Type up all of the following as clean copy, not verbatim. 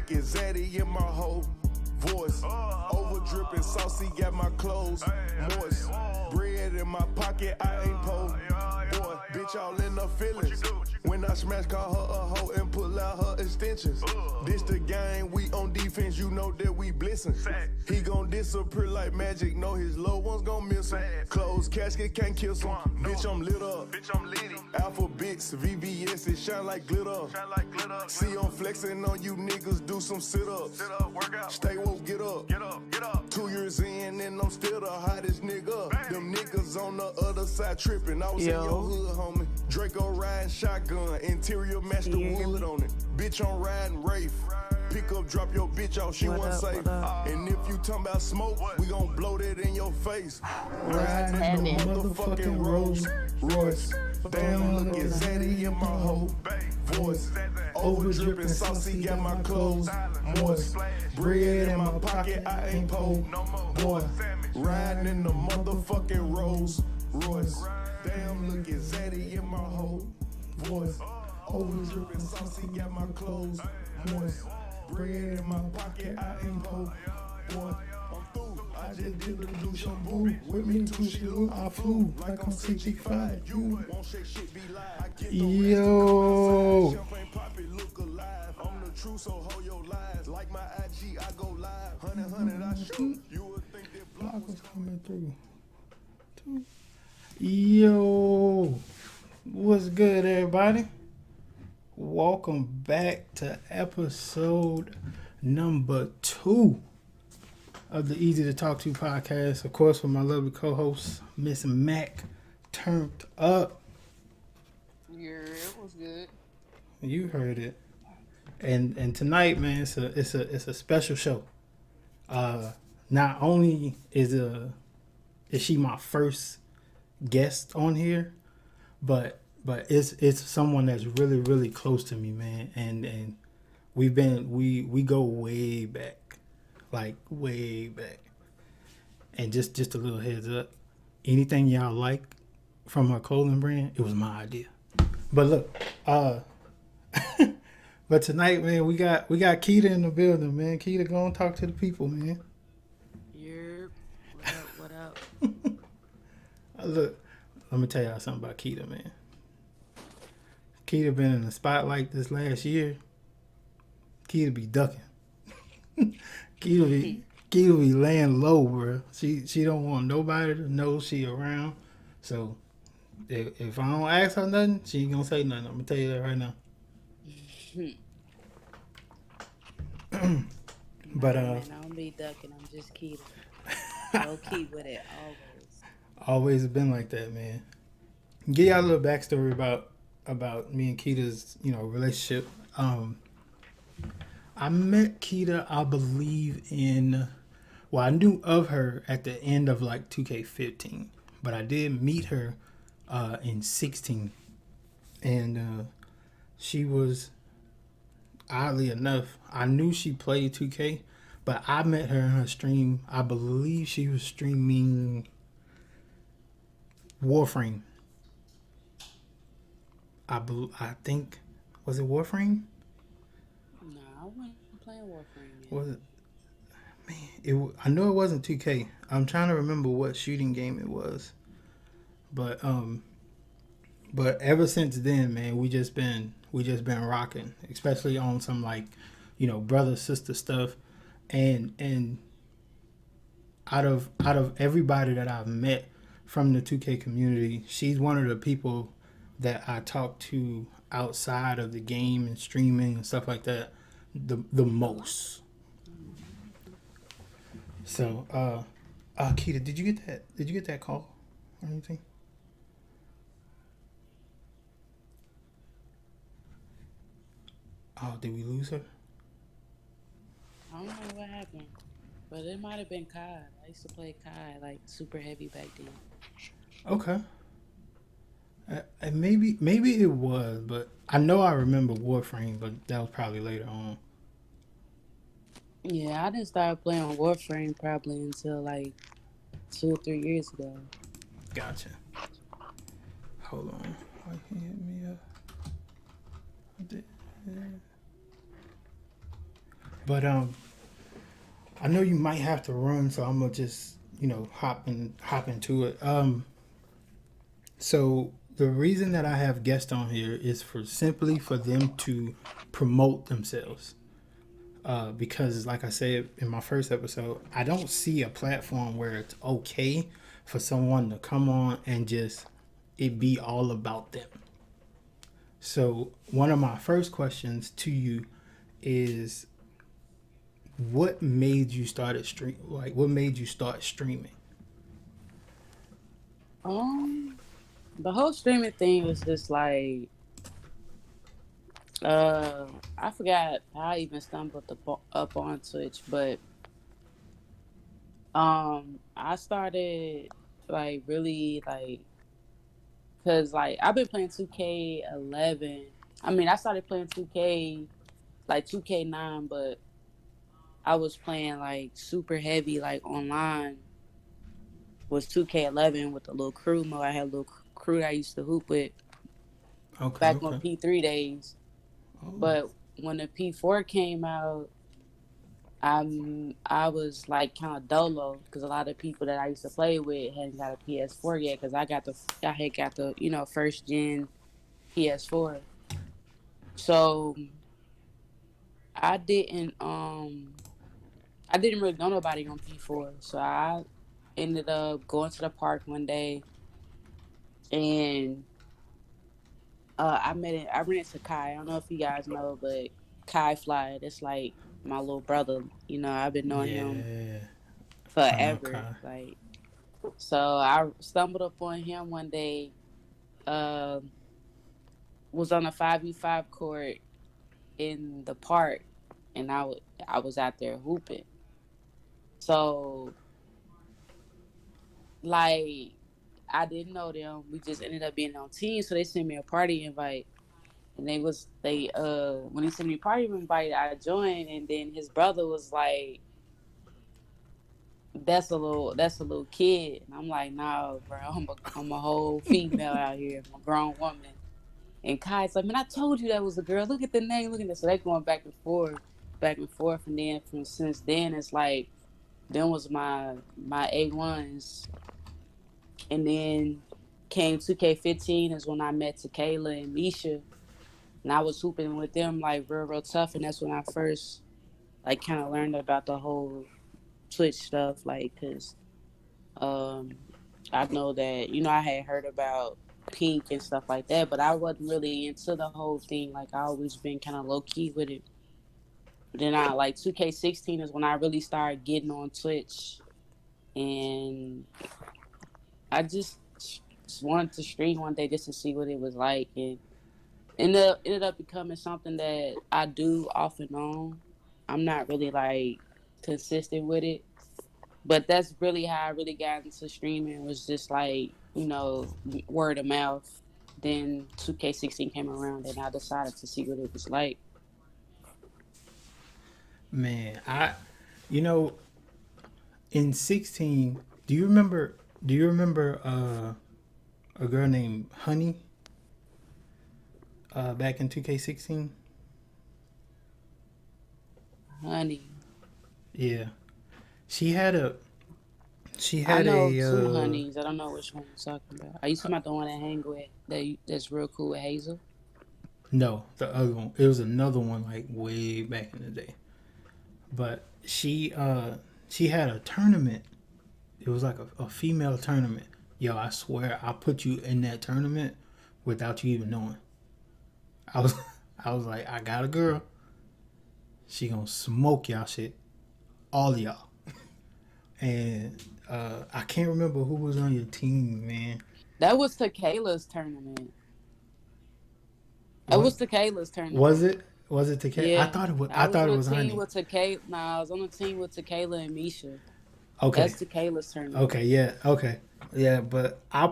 look at Zaddy in my whole voice. Over dripping saucy, got my clothes moist. Bread in my pocket, I ain't po. Boy, bitch, all in the feelings. When I smash, call her a hoe and pull out her extensions. This the game, we on defense, you know that we blissing. He gon' disappear like magic, know his loved ones gon' miss him. Closed casket can't kiss him. Bitch, I'm lit up. Alphabets, VVS, it shine like glitter. See, I'm flexing on you niggas, do some sit-ups. Stay woke, get up. 2 years in and I'm still the hottest nigga. Them niggas on the other side tripping. I was in your hood, homie. Draco riding shotgun, interior match the wood on it. Bitch, I'm riding Wraith. Pick up, drop your bitch off, she wasn't safe. And if you talking about smoke, we gon' blow that in your face. Riding in the motherfucking Rolls Royce. Damn, look at Zaddy in my whole voice. Over dripping saucy, got my clothes moist. Bread in my pocket, I ain't po. Boy, riding in the motherfucking Rolls Royce. Damn, look at Zaddy in my whole voice. Over dripping saucy, got my clothes moist. Bread in my pocket, I ain't po. Boy, I'm through. I just did the do some boo. With me too, she look, I flew like I'm 65. You won't shake shit, be live. Yo. I'm the truth, so hold your lies. Like my IG, I go live. 100, I shoot. You would think that block was coming through. Yo. What's good, everybody? Welcome back to episode number 2 of the Easy to Talk To podcast. Of course, with my lovely co-host, Miss MacTurntUp. Yeah, it was good. You heard it. And tonight, man, it's a special show. Not only is she my first guest on here, but it's someone that's really, really close to me, man. And we go way back. Like way back. And just a little heads up. Anything y'all like from her clothing brand, it was my idea. But look, but tonight, man, we got Keita in the building, man. Keita, go and talk to the people, man. Yep. What up? Look, let me tell y'all something about Keita, man. Keita been in the spotlight this last year. Keita be ducking. Keita be laying low, bro. She don't want nobody to know she around. So if I don't ask her nothing, she ain't gonna say nothing. I'm gonna tell you that right now. But I don't be ducking. I'm just Keita. Low key with it always been like that, man. Give y'all a little backstory about me and Keita's relationship. I met Keita, I believe I knew of her at the end of like 2K15, but I did meet her in 16, and she was, oddly enough, I knew she played 2K, but I met her in her stream. I believe she was streaming Warframe. I think, was it Warframe? No, I wasn't playing Warframe yet. Was it? Man, I know it wasn't 2K. I'm trying to remember what shooting game it was. But ever since then, man, we just been rocking, especially on some brother sister stuff, and out of everybody that I've met from the 2K community, she's one of the people that I talk to outside of the game and streaming and stuff like that the most. So, Keita, did you get that call or anything? Oh, did we lose her? I don't know what happened, but it might have been COD. I used to play COD like super heavy back then. Okay. Maybe it was, but I know I remember Warframe, but that was probably later on. Yeah, I didn't start playing Warframe probably until like 2 or 3 years ago. Gotcha. Hold on. Why can't hit me up? But I know you might have to run, so I'm gonna just hop into it. So the reason that I have guests on here is for simply for them to promote themselves. Because, like I said in my first episode, I don't see a platform where it's okay for someone to come on and just it be all about them. So one of my first questions to you is, what made you what made you start streaming? The whole streaming thing was just like, I forgot how I even stumbled up on Twitch, but I started like really like, cause like I've been playing 2K11. I mean, I started playing 2K like 2K9, but I was playing like super heavy like online was 2K11 with the little crew mode. I had a little crew that I used to hoop with Okay, back on okay. P3 days. Oh, But when the P4 came out, I was like kind of dolo because a lot of people that I used to play with hadn't got a PS4 yet because I had got the first gen PS4. So I didn't I didn't really know nobody on P4. So I ended up going to the park one day and I ran into Kai. I don't know if you guys know, but Kai Fly, that's like my little brother. I've been knowing him yeah. I know forever. Kai. Like, so I stumbled upon him one day. Um, was on a 5v5 court in the park, and I was out there hooping. So like I didn't know them. We just ended up being on teams. So they sent me a party invite. And they when he sent me a party invite, I joined, and then his brother was like, that's a little kid. And I'm like, nah, bro, I'm a whole female out here. I'm a grown woman. And Kai's like, man, I told you that was a girl. Look at the name, look at this. So they going back and forth, and then since then it's like them was my A1s. And then came 2K15 is when I met Tequila and Misha. And I was hooping with them like real tough, and that's when I first like kind of learned about the whole Twitch stuff. Like, cause um, I know that I had heard about Pink and stuff like that, but I wasn't really into the whole thing. Like, I always been kind of low key with it. But then I like 2K16 is when I really started getting on Twitch, and I just wanted to stream one day just to see what it was like, and ended up becoming something that I do off and on. I'm not really like consistent with it, but that's really how I really got into streaming. Was just like word of mouth. Then 2K16 came around, and I decided to see what it was like. Man, you know, in 16, do you remember a girl named Honey back in 2K16? Honey, Yeah. She had a she I had know a two honeys. I don't know which one you're talking about. Are you talking about the one that hang with that's real cool with Hazel? no, the other one. It was another one like way back in the day. But she had a tournament. It was like a female tournament. Yo, I swear I put you in that tournament without you even knowing. I was I was like, I got a girl. She gonna smoke y'all shit. All of y'all. And I can't remember who was on your team, man. That was Tequela's tournament. It What was Tequela's was tournament. it? Was it Takeda? Yeah, I I was thought on it a was team Honey. with Tequila. Nah, I was on a team with Tequila and Misha. Okay. That's Tequela's tournament. Okay, yeah, okay. Yeah, but I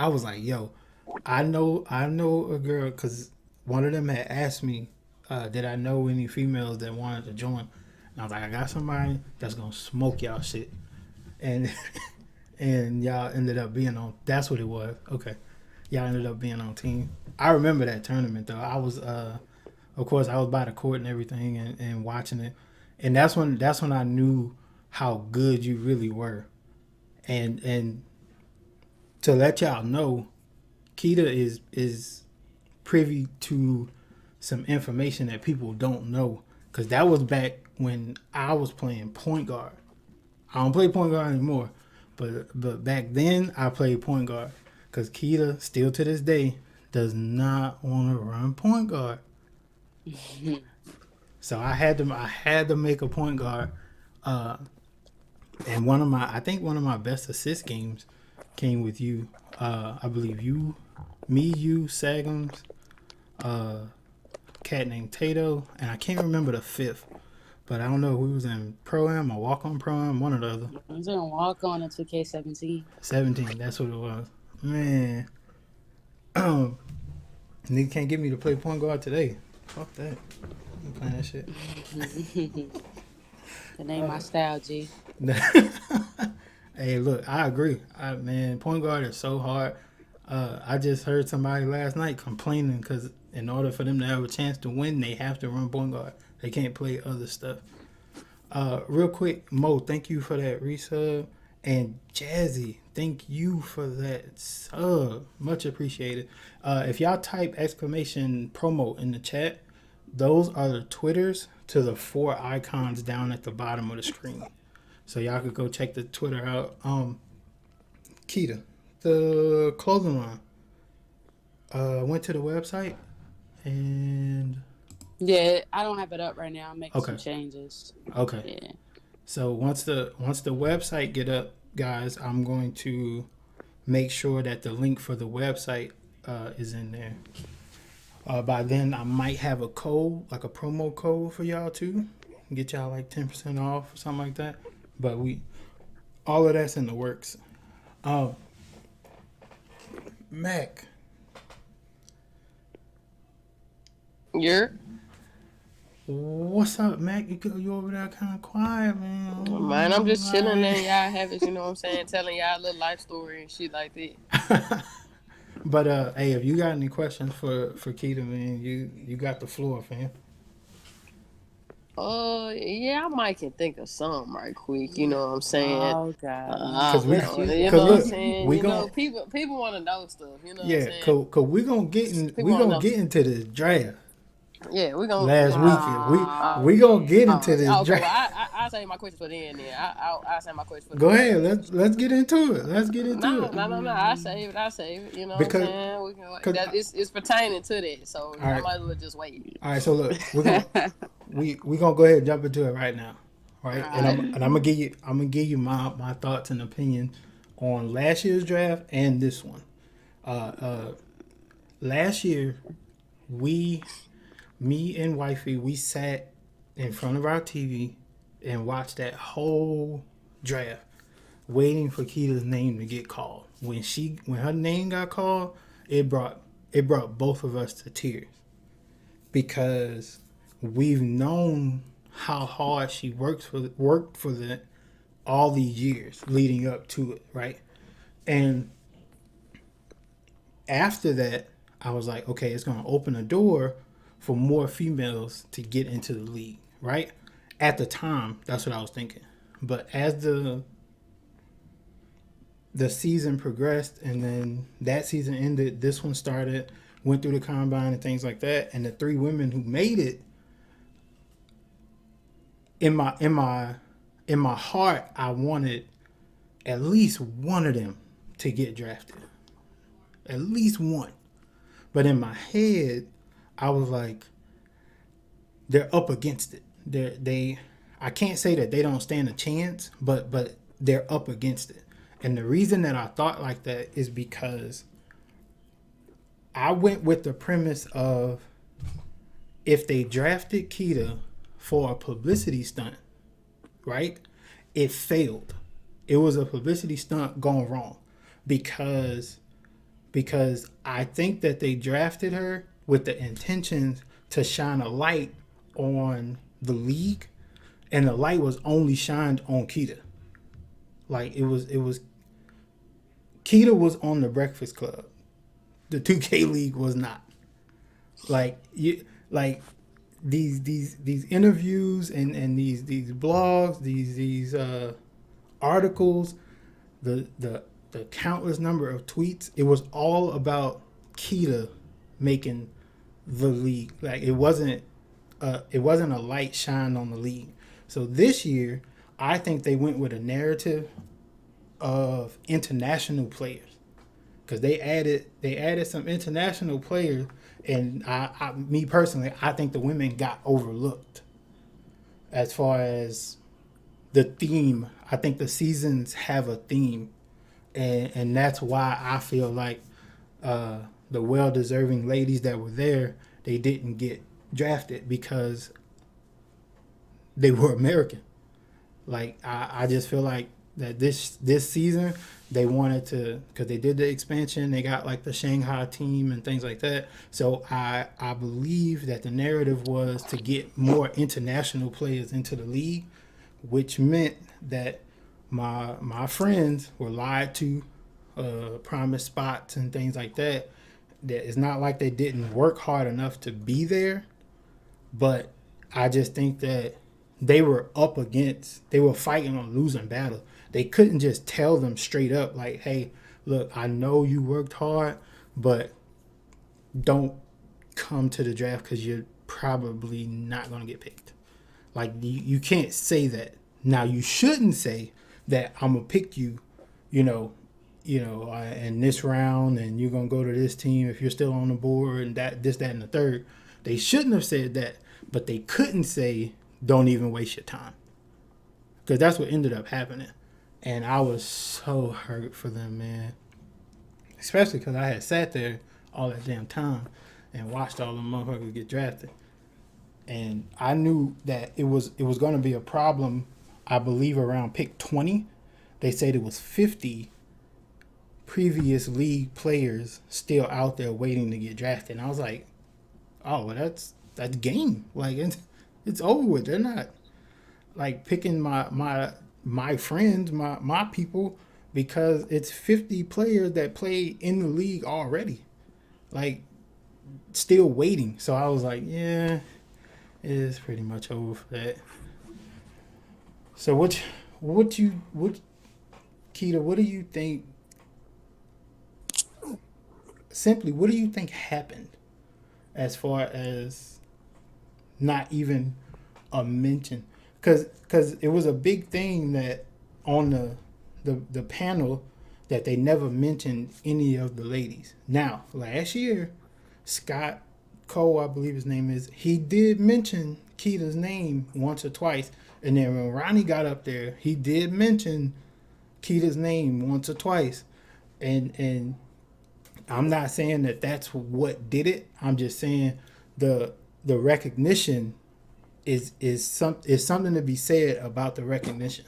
was like, yo, I know a girl because one of them had asked me, did I know any females that wanted to join? And I was like, I got somebody that's gonna smoke y'all shit. And and y'all ended up being on, that's what it was. Okay. Y'all ended up being on team. I remember that tournament though. I was of course I was by the court and everything and watching it. and that's when I knew how good you really were. And to let y'all know, Keita is privy to some information that people don't know, because that was back when I was playing point guard. I don't play point guard anymore, but back then I played point guard, because Keita still to this day does not want to run point guard. So I had to make a point guard, and I think one of my best assist games came with you. I believe you, Sagums, cat named Tato, and I can't remember the fifth, but I don't know if we was in Pro-Am or Walk-On Pro-Am, one or the other. I was gonna walk on in 2K17. 17, that's what it was. Man, nigga can't get me to play point guard today. Fuck that. I'm playing that shit. It ain't my style, G. Hey, look, I agree. Man, point guard is so hard. I just heard somebody last night complaining because in order for them to have a chance to win, they have to run point guard. They can't play other stuff. Real quick, Mo, thank you for that resub. And Jazzy, thank you for that sub. Much appreciated. If y'all type exclamation promo in the chat, those are the Twitters to the 4 icons down at the bottom of the screen. So y'all could go check the Twitter out. Keita, the clothing line. Went to the website and Yeah, I don't have it up right now. I'm making Okay. some changes. okay. Yeah. So once the website get up, guys, I'm going to make sure that the link for the website is in there. By then, I might have a code, like a promo code for y'all too, get y'all like 10% off or something like that. But all of that's in the works. Mac, You're what's up, Mac? You over there kind of quiet, man. man, I'm just chilling in y'all habits, you know what I'm saying? Telling y'all a little life story and shit like that. But hey, if you got any questions for Keita, man, you got the floor, fam. Yeah, I might can think of something right quick, you know what I'm saying? Oh God. Cause we- You cause know what look, I'm saying? we You know, gon- people want to know stuff, you know what I'm Yeah, saying? cause we gonna get into this draft. Yeah, we're gonna Last weekend, we gonna get into this okay, draft. well, I'll say my question for the end then. I'll say my question for the Go end. ahead, let's get into it. No, I'll save it, you know Because- what I'm saying? We can, 'cause it's pertaining to that, so All right. I might as well just wait. All right, so look, we gonna go ahead and jump into it right now, right? And I'm gonna give you my thoughts and opinion on last year's draft and this one. Last year, me and wifey, we sat in front of our TV and watched that whole draft, waiting for Keita's name to get called. When her name got called, it brought both of us to tears, because we've known how hard she worked for that all these years leading up to it, right? And after that, I was like, okay, it's gonna open a door for more females to get into the league, right? At the time, that's what I was thinking. But as the season progressed, and then that season ended, this one started, went through the combine and things like that, and the 3 women who made it, in my heart, I wanted at least one of them to get drafted. At least one. But in my head, I was like, they're up against it. I can't say that they don't stand a chance, but they're up against it. And the reason that I thought like that is because I went with the premise of, if they drafted Keita for a publicity stunt, right? It failed. It was a publicity stunt gone wrong, because I think that they drafted her with the intentions to shine a light on the league, and the light was only shined on Keita. Like it was Keita was on the Breakfast Club. The 2K League was not. Like these interviews and these blogs, these articles, the the the countless number of tweets, it was all about Keita making the league. Like it wasn't a light shine on the league. So this year, I think they went with a narrative of international players because they added some international players, and me personally, I think the women got overlooked as far as the theme. I think the seasons have a theme, and that's why I feel like the well deserving ladies that were there, they didn't get drafted because they were American. Like I just feel like that this season they wanted to, because they did the expansion, they got like the Shanghai team and things like that. So I believe that the narrative was to get more international players into the league, which meant that my friends were lied to, promised spots and things like that. That it's not like they didn't work hard enough to be there, but I just think that they were fighting on losing battle. They couldn't just tell them straight up like, hey, look, I know you worked hard, but don't come to the draft because you're probably not going to get picked. Like you can't say that. Now you shouldn't say that I'm gonna pick you, you know, in this round, and you're gonna go to this team if you're still on the board, and that, and the third. They shouldn't have said that, but they couldn't say don't even waste your time, because that's what ended up happening, and I was so hurt for them, man. Especially because I had sat there all that damn time and watched all them motherfuckers get drafted, and I knew that it was going to be a problem. I believe around pick 20, they said it was 50 previous league players still out there waiting to get drafted. And I was like, oh, well, that's game. Like it's over with. They're not like picking my friends, my people, because it's 50 players that play in the league already, like still waiting. So I was like, yeah, it's pretty much over for that. So what Keita, what do you think? Simply, what do you think happened as far as not even a mention? Because it was a big thing that on the panel that they never mentioned any of the ladies. Now, last year, Scott Cole, I believe his name is, he did mention Keita's name once or twice. And then when Ronnie got up there, he did mention Keita's name once or twice. And I'm not saying that that's what did it. I'm just saying the recognition is something to be said about the recognition,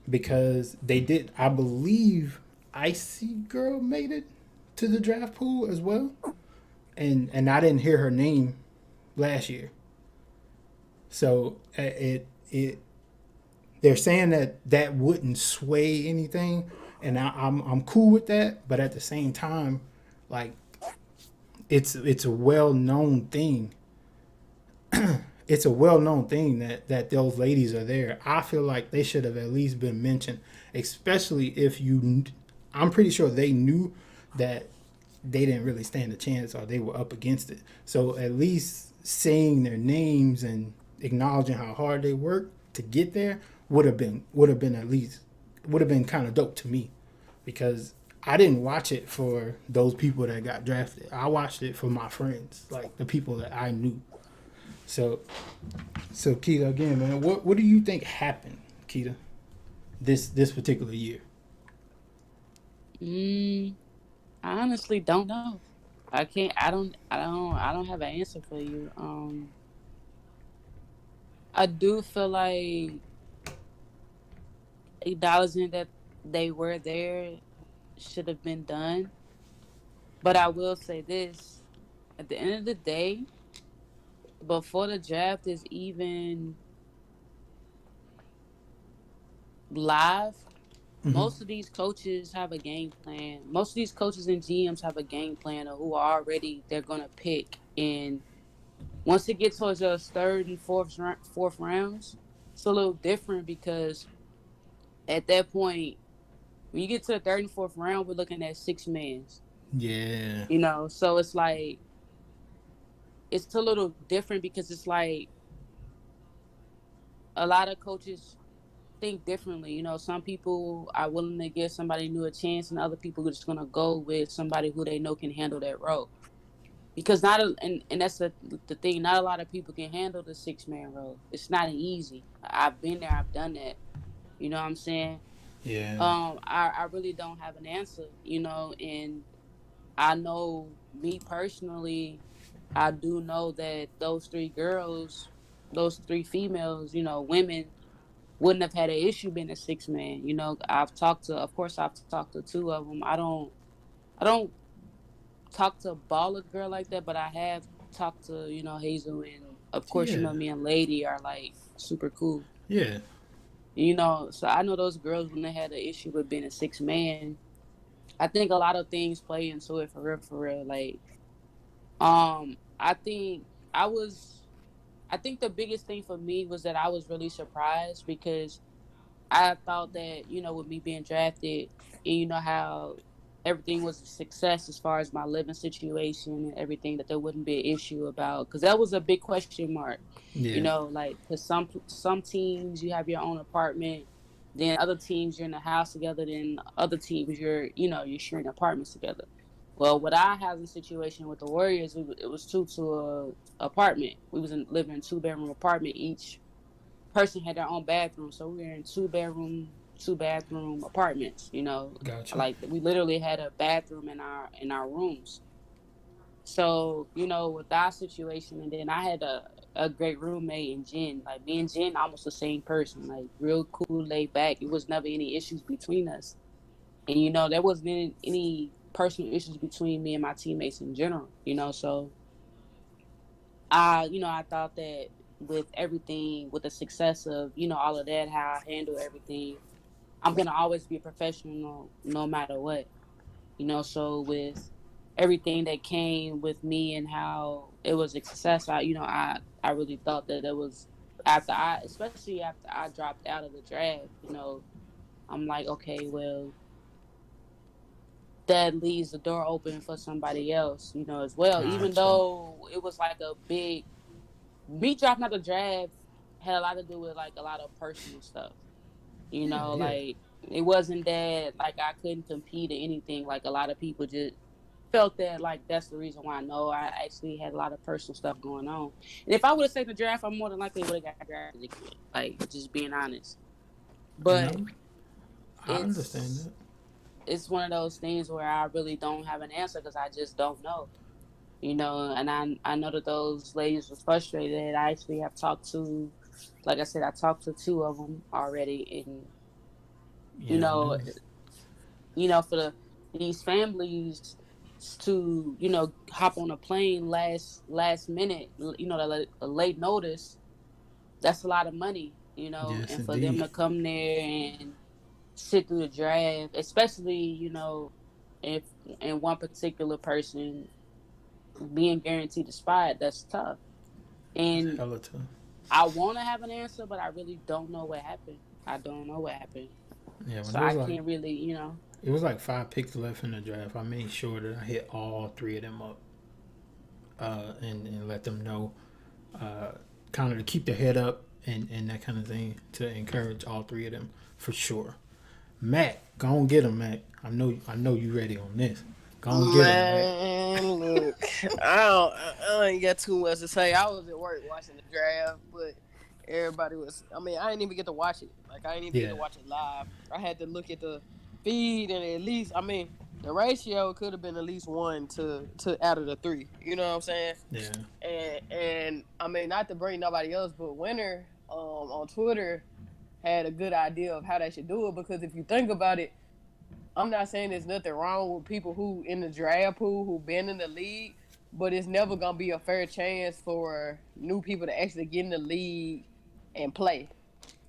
because they did. I believe Icy Girl made it to the draft pool as well, and I didn't hear her name last year. So it they're saying that wouldn't sway anything, and I'm cool with that. But at the same time, like it's a well known thing. It's a well known thing that those ladies are there. I feel like they should have at least been mentioned, especially if you. I'm pretty sure they knew that they didn't really stand a chance or they were up against it. So at least saying their names and acknowledging how hard they worked to get there would have been kind of dope to me, because I didn't watch it for those people that got drafted. I watched it for my friends, like the people that I knew. So Keita, again, man, what do you think happened, Keita, this particular year? I honestly don't know. I can't. I don't have an answer for you. I do feel like acknowledging that they were there should have been done. But I will say this: at the end of the day, before the draft is even live, Mm-hmm. most of these coaches have a game plan. Most of these coaches and GMs have a game plan of who already they're gonna pick in Once it gets towards those third and fourth rounds, it's a little different because at that point, when you get to the third and fourth round, we're looking at six mans. Yeah. So it's like it's a little different because it's like a lot of coaches think differently. Some people are willing to give somebody new a chance, and other people are just gonna go with somebody who they know can handle that role. Because and that's the thing. Not a lot of people can handle the 6 man role. It's not easy. I've been there. I've done that. You know what I'm saying? Yeah. I really don't have an answer. And I know me personally. I do know that those three girls, those three females, women wouldn't have had an issue being a 6 man. Of course, I've talked to two of them. I don't talk to a baller girl like that, but I have talked to, Hazel, and of course, Yeah. me and Lady are like super cool. Yeah. So I know those girls when they had an issue with being a 6 man. I think a lot of things play into it for real, for real. Like, I think I was, I think the biggest thing for me was that I was really surprised because I thought that, with me being drafted, and how everything was a success as far as my living situation and everything, that there wouldn't be an issue about, because that was a big question mark. Yeah. Like, because some teams you have your own apartment, then other teams you're in a house together, then other teams you're sharing apartments together. Well, what I had a situation with the Warriors, it was two to a apartment. We was living in 2 bedroom apartment. Each person had their own bathroom, so we were in 2 bedroom, 2 bathroom apartments. Gotcha. Like we literally had a bathroom in our rooms. So with that situation, and then I had a great roommate in Jen. Like me and Jen, almost the same person. Like real cool, laid back. It was never any issues between us, and there wasn't any personal issues between me and my teammates in general. So I thought that with everything, with the success of, all of that, how I handle everything, I'm gonna always be a professional no matter what. So with everything that came with me and how it was a success, I really thought that it was especially after I dropped out of the draft, I'm like, okay, well, that leaves the door open for somebody else, as well. Even Gotcha. though it was like a big me dropping out the draft had a lot to do with like a lot of personal stuff. Yeah. Yeah. Like it wasn't that like I couldn't compete or anything. Like a lot of people just felt that like that's the reason why. No, I actually had a lot of personal stuff going on. And if I would have taken the draft, I more than likely would have got drafted again. Like just being honest. And But I understand it's that. it's one of those things where I really don't have an answer because I just don't know. And I know that those ladies was frustrated. I actually have talked to, like I said, I talked to two of them already, and you Yeah, I know, know. for these families to hop on a plane last minute, a late notice, that's a lot of money, Yes, and for them indeed. to come there and sit through the draft, especially if in one particular person being guaranteed a spot, that's tough. That's And hella tough. I want to have an answer, but I really don't know what happened. I don't know what happened. Yeah, when So it was I like can't really. it was like 5 picks left in the draft, I made sure that I hit all three of them up, and let them know, uh, kind of to keep their head up and that kind of thing, to encourage all three of them for sure. Mac, go on get him, Mac. I know you ready on this. Go on get him, Mac. Man, look, I ain't got too much to say. I was at work watching the draft, but everybody was. I mean, I didn't even get to watch it. Like, I didn't even get Yeah, to watch it live. I had to look at the feed, and at least, I mean, the ratio could have been at least one to out of the three. You know what I'm saying? yeah, And I mean, not to bring nobody else, but Winter on Twitter had a good idea of how they should do it, because if you think about it, I'm not saying there's nothing wrong with people who in the draft pool who been in the league, but it's never gonna be a fair chance for new people to actually get in the league and play,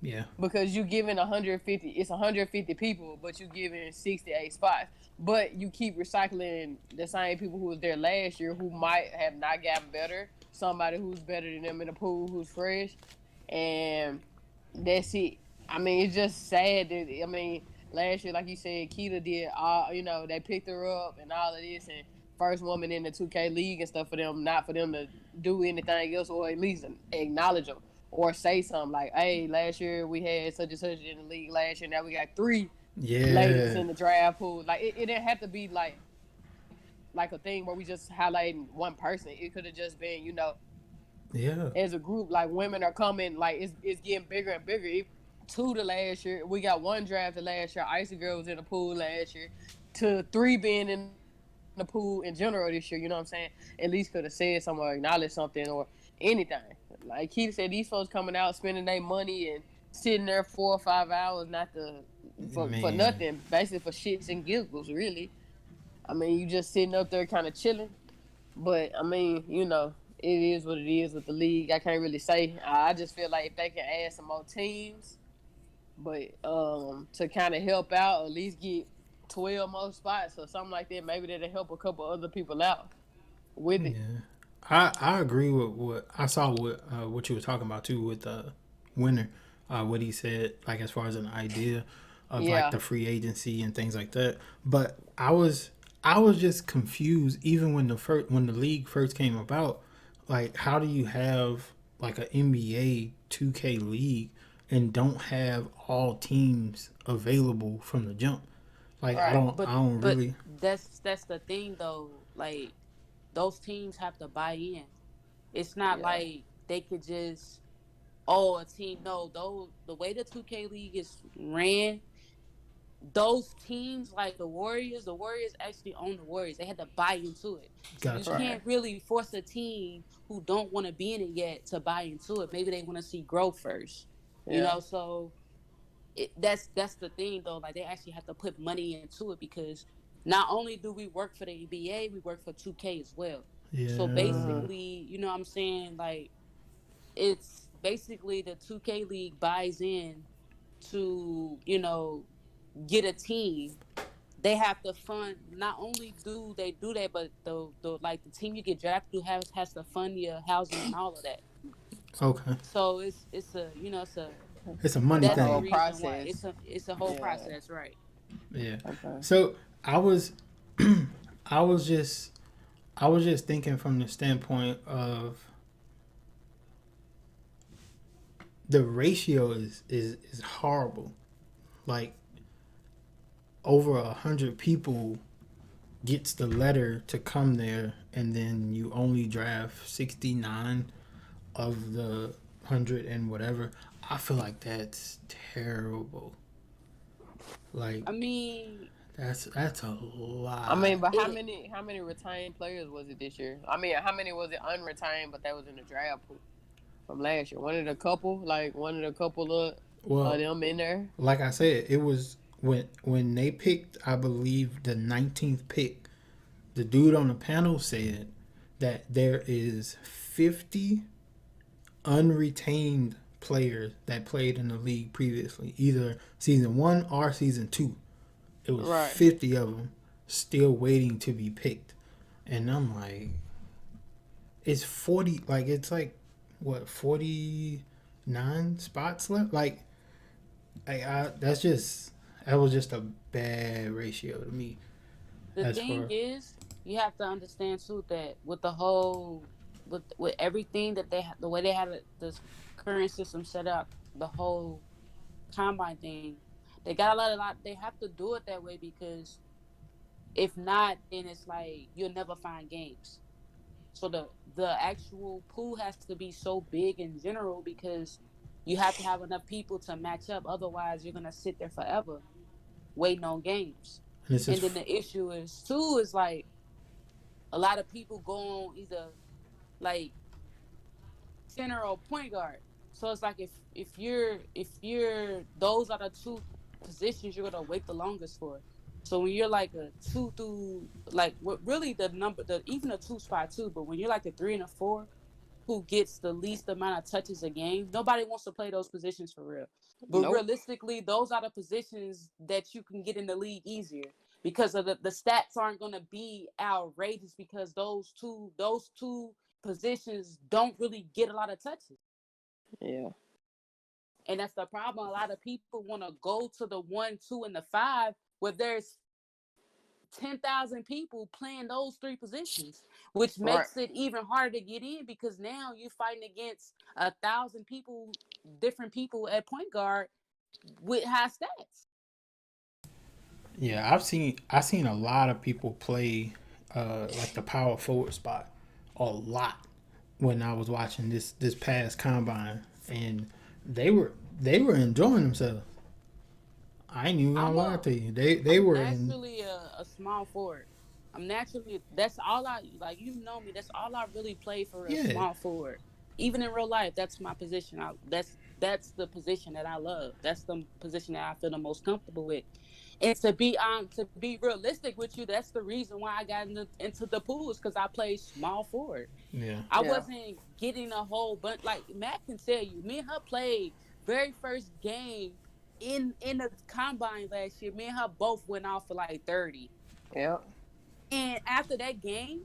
yeah, because you giving 150, it's 150 people, but you giving 68 spots, but you keep recycling the same people who was there last year who might have not gotten better. somebody who's better than them in the pool who's fresh, and that's it. I mean, it's just sad that, I mean, last year, like you said, Keita did all, they picked her up and all of this, and first woman in the 2K league and stuff for them, not for them to do anything else or at least acknowledge them or say something like, hey, last year we had such and such in the league last year, now we got three ladies Yeah. in the draft pool. Like, it didn't have to be like a thing where we just highlighting one person. It could have just been, Yeah. as a group, like women are coming, like it's getting bigger and bigger. Two to last year, we got one drafted last year. Icy Girl was in the pool last year. To three being in the pool in general this year, you know what I'm saying? At least could have said something or acknowledged something or anything. Like Keith said, these folks coming out spending their money and sitting there 4 or 5 hours, not to for Man. nothing, basically for shits and giggles, really. I mean, you just sitting up there kind of chilling. But I mean, it is what it is with the league. I can't really say. I just feel like if they can add some more teams, but to kind of help out, at least get 12 more spots or something like that, maybe that'll help a couple other people out with it. Yeah. I agree with what I saw what you were talking about too with Winner, what he said, like as far as an idea of like Yeah, the free agency and things like that. But I was just confused even when the league first came about. Like, how do you have like an NBA 2K league and don't have all teams available from the jump? Like, I right. don't I But don't but really. that's the thing though. Like those teams have to buy in. It's not Yeah, like they could just a team. No, though the way the 2K League is ran, those teams like the Warriors actually own the Warriors. They had to buy into it. So you Gotcha. right. can't really force a team who don't want to be in it yet to buy into it. Maybe they want to see growth first. Yeah, So that's the thing though. Like they actually have to put money into it because not only do we work for the NBA, we work for 2K as well. So Yeah. mm-hmm. basically, what I'm saying, like it's basically the 2K league buys in to, get a team. They have to fund. Not only do they do that, but the like the team you get drafted to has to fund your housing and all of that. Okay. So it's a it's a It's a money The that's the whole thing. reason why it's process. a whole Yeah. process, right? Yeah. Okay. So I was I was just I was just thinking from the standpoint of the ratio is horrible. Like over 100 people gets the letter to come there, and then you only draft 69 of the 100 and whatever. I feel like that's terrible. Like I mean, that's a I mean, lot. but how it. many how many retained players was it this year? I mean, how many was it unretained, but that was in the draft pool from last year? One of the couple of Well, them in there. like I said, it was when they picked, I believe, the 19th pick. The dude on the panel said that there is 50 unretained players that played in the league previously, either season 1 or season 2. It was Right. 50 of them still waiting to be picked. And I'm like, it's 40, like it's like what, 49 spots left? Like that was just a bad ratio to me The as thing far. is, you have to understand too that with the whole with everything that the way they had this current system set up, the whole combine thing, they got a lot. They have to do it that way because if not, then it's like you'll never find games. So the actual pool has to be so big in general because you have to have enough people to match up. Otherwise, you're gonna sit there forever waiting on games. And this And is then the issue is too is like a lot of people go on either like center or point guard. So it's like if you're those are the two positions you're gonna wait the longest for. So when you're like a two through like what really the number the even a two spot too, but when you're like a three and a four who gets the least amount of touches a game, nobody wants to play those positions for real. But Nope. realistically, those are the positions that you can get in the league easier because of the stats aren't gonna be outrageous because those two positions don't really get a lot of touches. Yeah. And that's the problem. A lot of people want to go to the 1, 2, and the 5 where there's 10,000 people playing those three positions, which Right. makes it even harder to get in because now you're fighting against 1,000 people, different people at point guard with high stats. Yeah, I've seen a lot of people play like the power forward spot a lot when I was watching this past combine, and they were they were enjoying themselves. I ain't even gonna I'm lie a to you. They I'm were in. naturally a small forward. I'm naturally that's all I like. You know me. That's all I really play for real. Yeah, Small forward. Even in real life, that's my position. That's the position that I love. That's the position that I feel the most comfortable with. And to be realistic with you, that's the reason why I got into the pools because I played small forward. yeah. I Yeah. wasn't getting a whole bunch. Like Matt can tell you, me and her played very first game in the combine last year. Me and her both went off for like 30. Yeah. And after that game,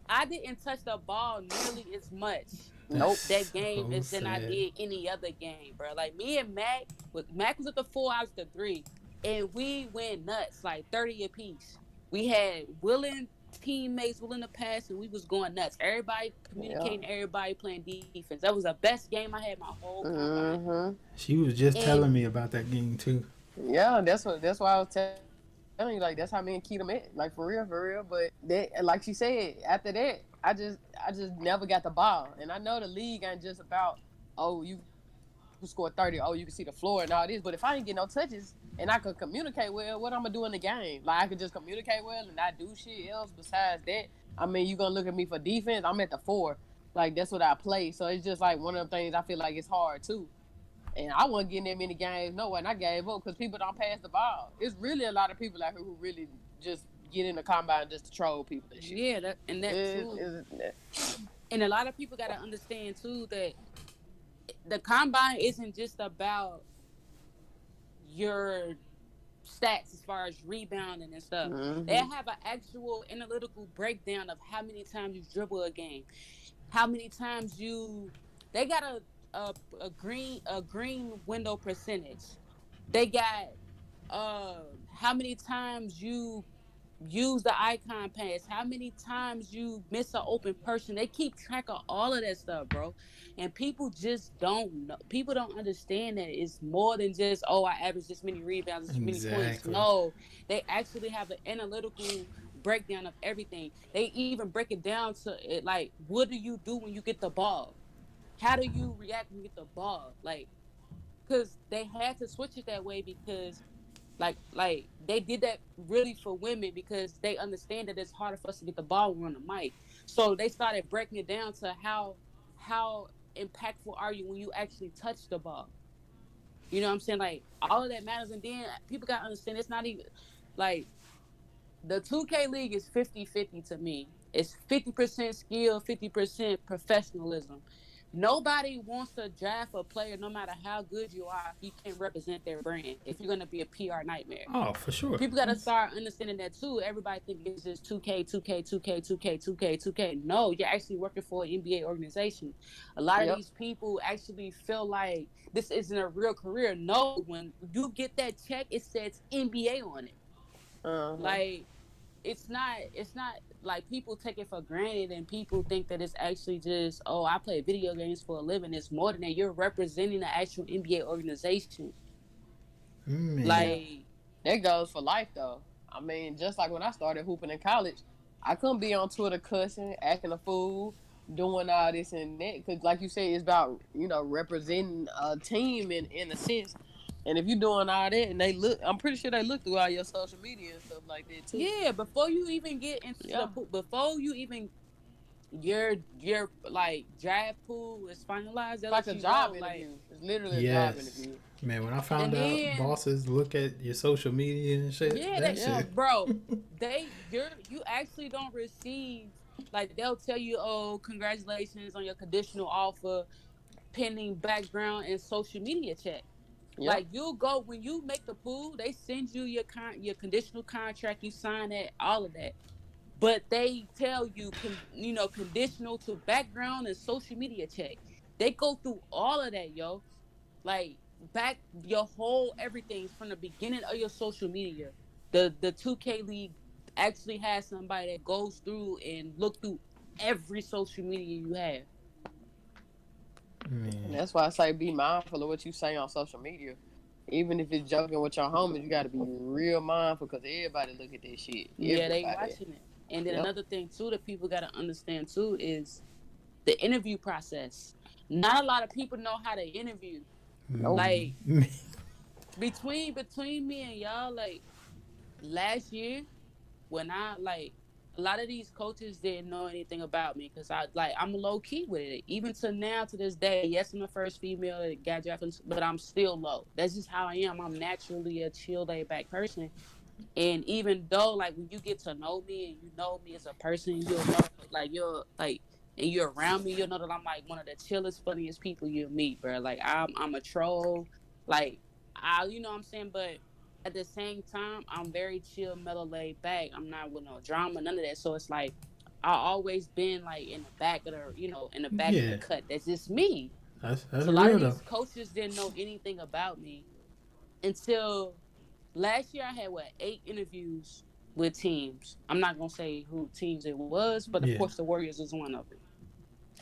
I didn't touch the ball nearly as much Nope. that That's game so as than I sad. did any other game, bro. Like me and Mac was at the 4, I was at the 3, and we went nuts, like 30 apiece. We had willing teammates willing to pass, and we was going nuts. Everybody Yeah. communicating, everybody playing defense. That was the best game I had my whole combine. Mm-hmm. She was just telling And me about that game too. Yeah, that's why I was telling you, like, that's how me and Keita met, like, for real, for real. But that, like she said, after that, I just never got the ball. And I know the league ain't just about, oh, you score 30, oh, you can see the floor and all this. But if I ain't get no touches and I could communicate well, what I'm gonna do in the game? Like, I could just communicate well and not do shit else besides that. I mean, you gonna look at me for defense? I'm at the 4. Like, that's what I play. So it's just like one of them things I feel like it's hard too. And I wasn't getting that many games, no, and I gave up because people don't pass the ball. It's really a lot of people out here who really just get in the combine just to troll people and shit. yeah, that too. And a lot of people got to understand too that the combine isn't just about your stats as far as rebounding and stuff. They Mm-hmm. have an actual analytical breakdown of how many times you dribble a game, how many times you. They got a green window percentage. They got how many times you use the icon pass, how many times you miss an open person. They keep track of all of that stuff, bro. And people just don't know. People don't understand that it's more than just, oh, I average this many rebounds, this many points. Exactly. No, they actually have an analytical breakdown of everything. They even break it down to it like, what do you do when you get the ball? How do you react when you get the ball? Like, because they had to switch it that way because like they did that really for women because they understand that it's harder for us to get the ball when we're on the mic. So they started breaking it down to how impactful are you when you actually touch the ball. You know what I'm saying? Like all of that matters. And then people gotta understand it's not even like the 2K league is 50-50 to me. It's 50% skill, 50% professionalism. Nobody wants to draft a player no matter how good you are if you can't represent their brand, if you're going to be a PR nightmare. Oh, for sure. People got to start understanding that too. Everybody think it's just 2K, 2K, 2K, 2K, 2K, 2K. No, you're actually working for an NBA organization. A lot of Yep. these people actually feel like this isn't a real career. No, when you get that check, it says NBA on it. Uh-huh. Like it's not like people take it for granted and people think that it's actually just, oh, I play video games for a living. It's more than that. You're representing the actual NBA organization. Man. Yeah. Like, That goes for life, though. I mean, just like when I started hooping in college, I couldn't be on Twitter cussing, acting a fool, doing all this and that. Because, like you said, it's about, representing a team in a sense. And if you're doing all that and they look, I'm pretty sure they look through all your social media and stuff like that, too. yeah, before you even get into Yeah. before you even your like draft pool is finalized, they It's like let a you job know, like, interview. It's literally a job Yes. interview. Man, when I and found out then bosses look at your social media and shit, yeah, that Yeah. shit. bro, you actually don't receive, like, they'll tell you, oh, congratulations on your conditional offer pending background and social media check. Yep. Like, you'll go when you make the pool, they send you your conditional contract, you sign that, all of that. but they tell you, conditional to background and social media check. They go through all of that, yo. Like back your whole everything's from the beginning of your social media. The 2K League actually has somebody that goes through and look through every social media you have. And Man. that's why I say be mindful of what you say on social media. Even if it's joking with your homies, you got to be real mindful because everybody look at this shit. Yeah, they Everybody. watching it. And then Yep. another thing too that people gotta understand too is the interview process. Not a lot of people know how to interview. Nope. Like between me and y'all, like last year when I like a lot of these coaches didn't know anything about me because I'm low key with it. Even to now to this day, yes, I'm the first female that got drafted, but I'm still low. That's just how I am. I'm naturally a chill, laid back person. And even though, like, when you get to know me and you know me as a person, you'll know, like, and you're around me, you'll know that I'm like one of the chillest, funniest people you'll meet, bro. Like, I'm a troll, like, you know what I'm saying? But at the same time, I'm very chill, mellow, laid back. I'm not with no drama, none of that. So it's like, I always been like in the back of in the back of the Yeah, cut. That's just me. that's So a lot of real though. these coaches didn't know anything about me until last year. I had 8 interviews with teams. I'm not gonna say who teams it was, but of Yeah. course the Warriors was one of them.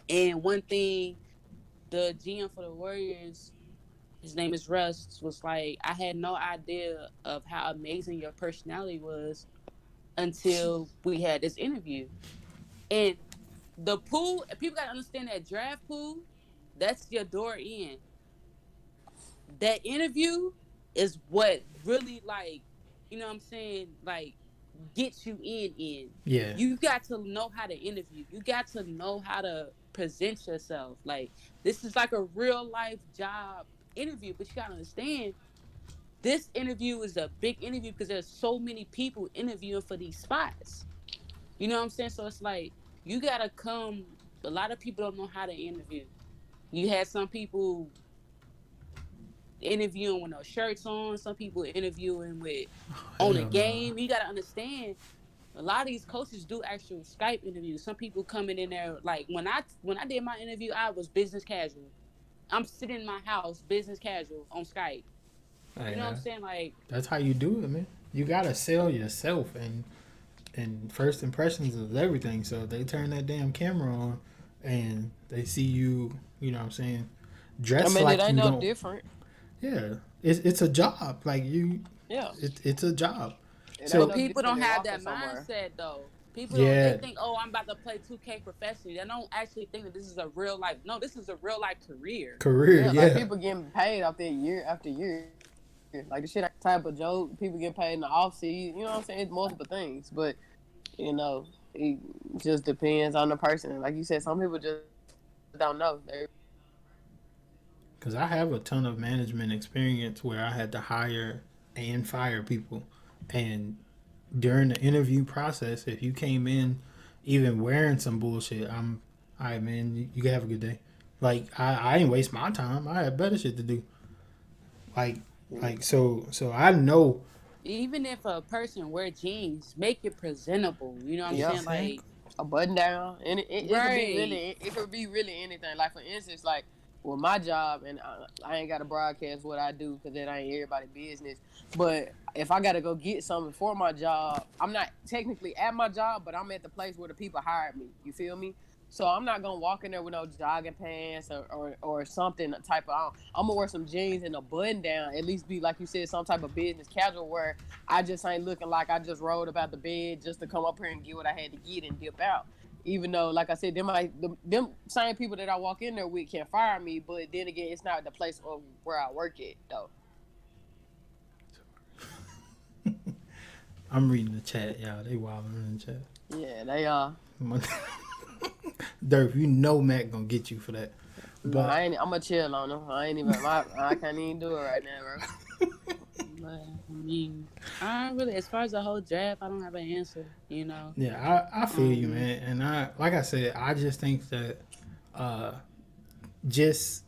And one thing the GM for the Warriors, his name is Russ, was like, I had no idea of how amazing your personality was until we had this interview. And the pool, people gotta understand that draft pool, that's your door in. That interview is what really, like, you know what I'm saying, like, gets you in. Yeah. You got to know how to interview. You got to know how to present yourself. Like, this is like a real life job interview, but you gotta understand this interview is a big interview because there's so many people interviewing for these spots. You know what I'm saying? So it's like you gotta come. A lot of people don't know how to interview. You had some people interviewing with no shirts on, some people interviewing with on a Hell no. game. You gotta understand a lot of these coaches do actual Skype interviews. Some people coming in there like when I did my interview, I was business casual. I'm sitting in my house, business casual on Skype. You know what I'm Yeah. saying? Like, That's how you do it, man. You gotta sell yourself, and first impressions is everything. So they turn that damn camera on, and they see you. You know what I'm saying? I Dress mean, it like ain't you no don't. different. Yeah, it's a job. Like you, Yeah. it's a job. It ain't but So no people different don't than have walking that somewhere. mindset though. People don't. They yeah, think, oh, I'm about to play 2K professionally. They don't actually think that this is a real life. No, this is a real life career. career. Yeah, like Yeah, people getting paid out there year after year. Like the shit type of joke, people get paid in the off season. You know what I'm saying? It's multiple things, but you know, it just depends on the person. Like you said, some people just don't know. because I have a ton of management experience where I had to hire and fire people, and during the interview process, if you came in even wearing some bullshit, I'm, all right, man, you can have a good day. Like I ain't waste my time. I had better shit to do. Like so I know. Even if a person wear jeans, make it presentable. You know what I'm Yeah, saying? Like, a button down, and it could be right. really, it could be really anything. Like for instance, like with my job, and I ain't got to broadcast what I do because that ain't everybody business. But if I got to go get something for my job, I'm not technically at my job, but I'm at the place where the people hired me. You feel me? So I'm not gonna walk in there with no jogging pants or something type of. I'm gonna wear some jeans and a button down. At least be like you said, some type of business casual where I just ain't looking like I just rolled about the bed just to come up here and get what I had to get and dip out. Even though, like I said, them same people that I walk in there with can fire me, but then again, it's not the place of where I work at though. I'm reading the chat, y'all. They wilding in the chat. Yeah, they are. Durf, you know Mac gonna get you for that. No, But I'm gonna chill on them. I ain't even. I can't even do it right now, bro. But I mean, I really, as far as the whole draft, I don't have an answer. You know. yeah, I feel you, man. And like I said, I just think that uh, just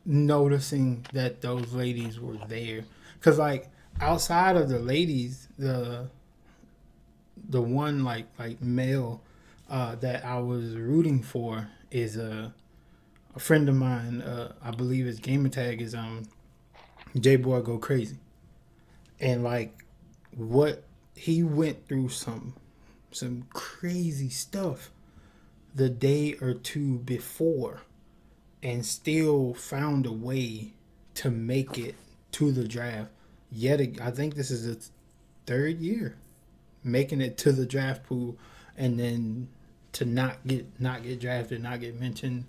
noticing that those ladies were there, because like outside of the ladies, the one like male that I was rooting for is a friend of mine. I believe his gamer tag is J Boy Go Crazy, and like what he went through some crazy stuff the day or two before, and still found a way to make it to the draft. I think this is its third year making it to the draft pool, and then to not get drafted, not get mentioned,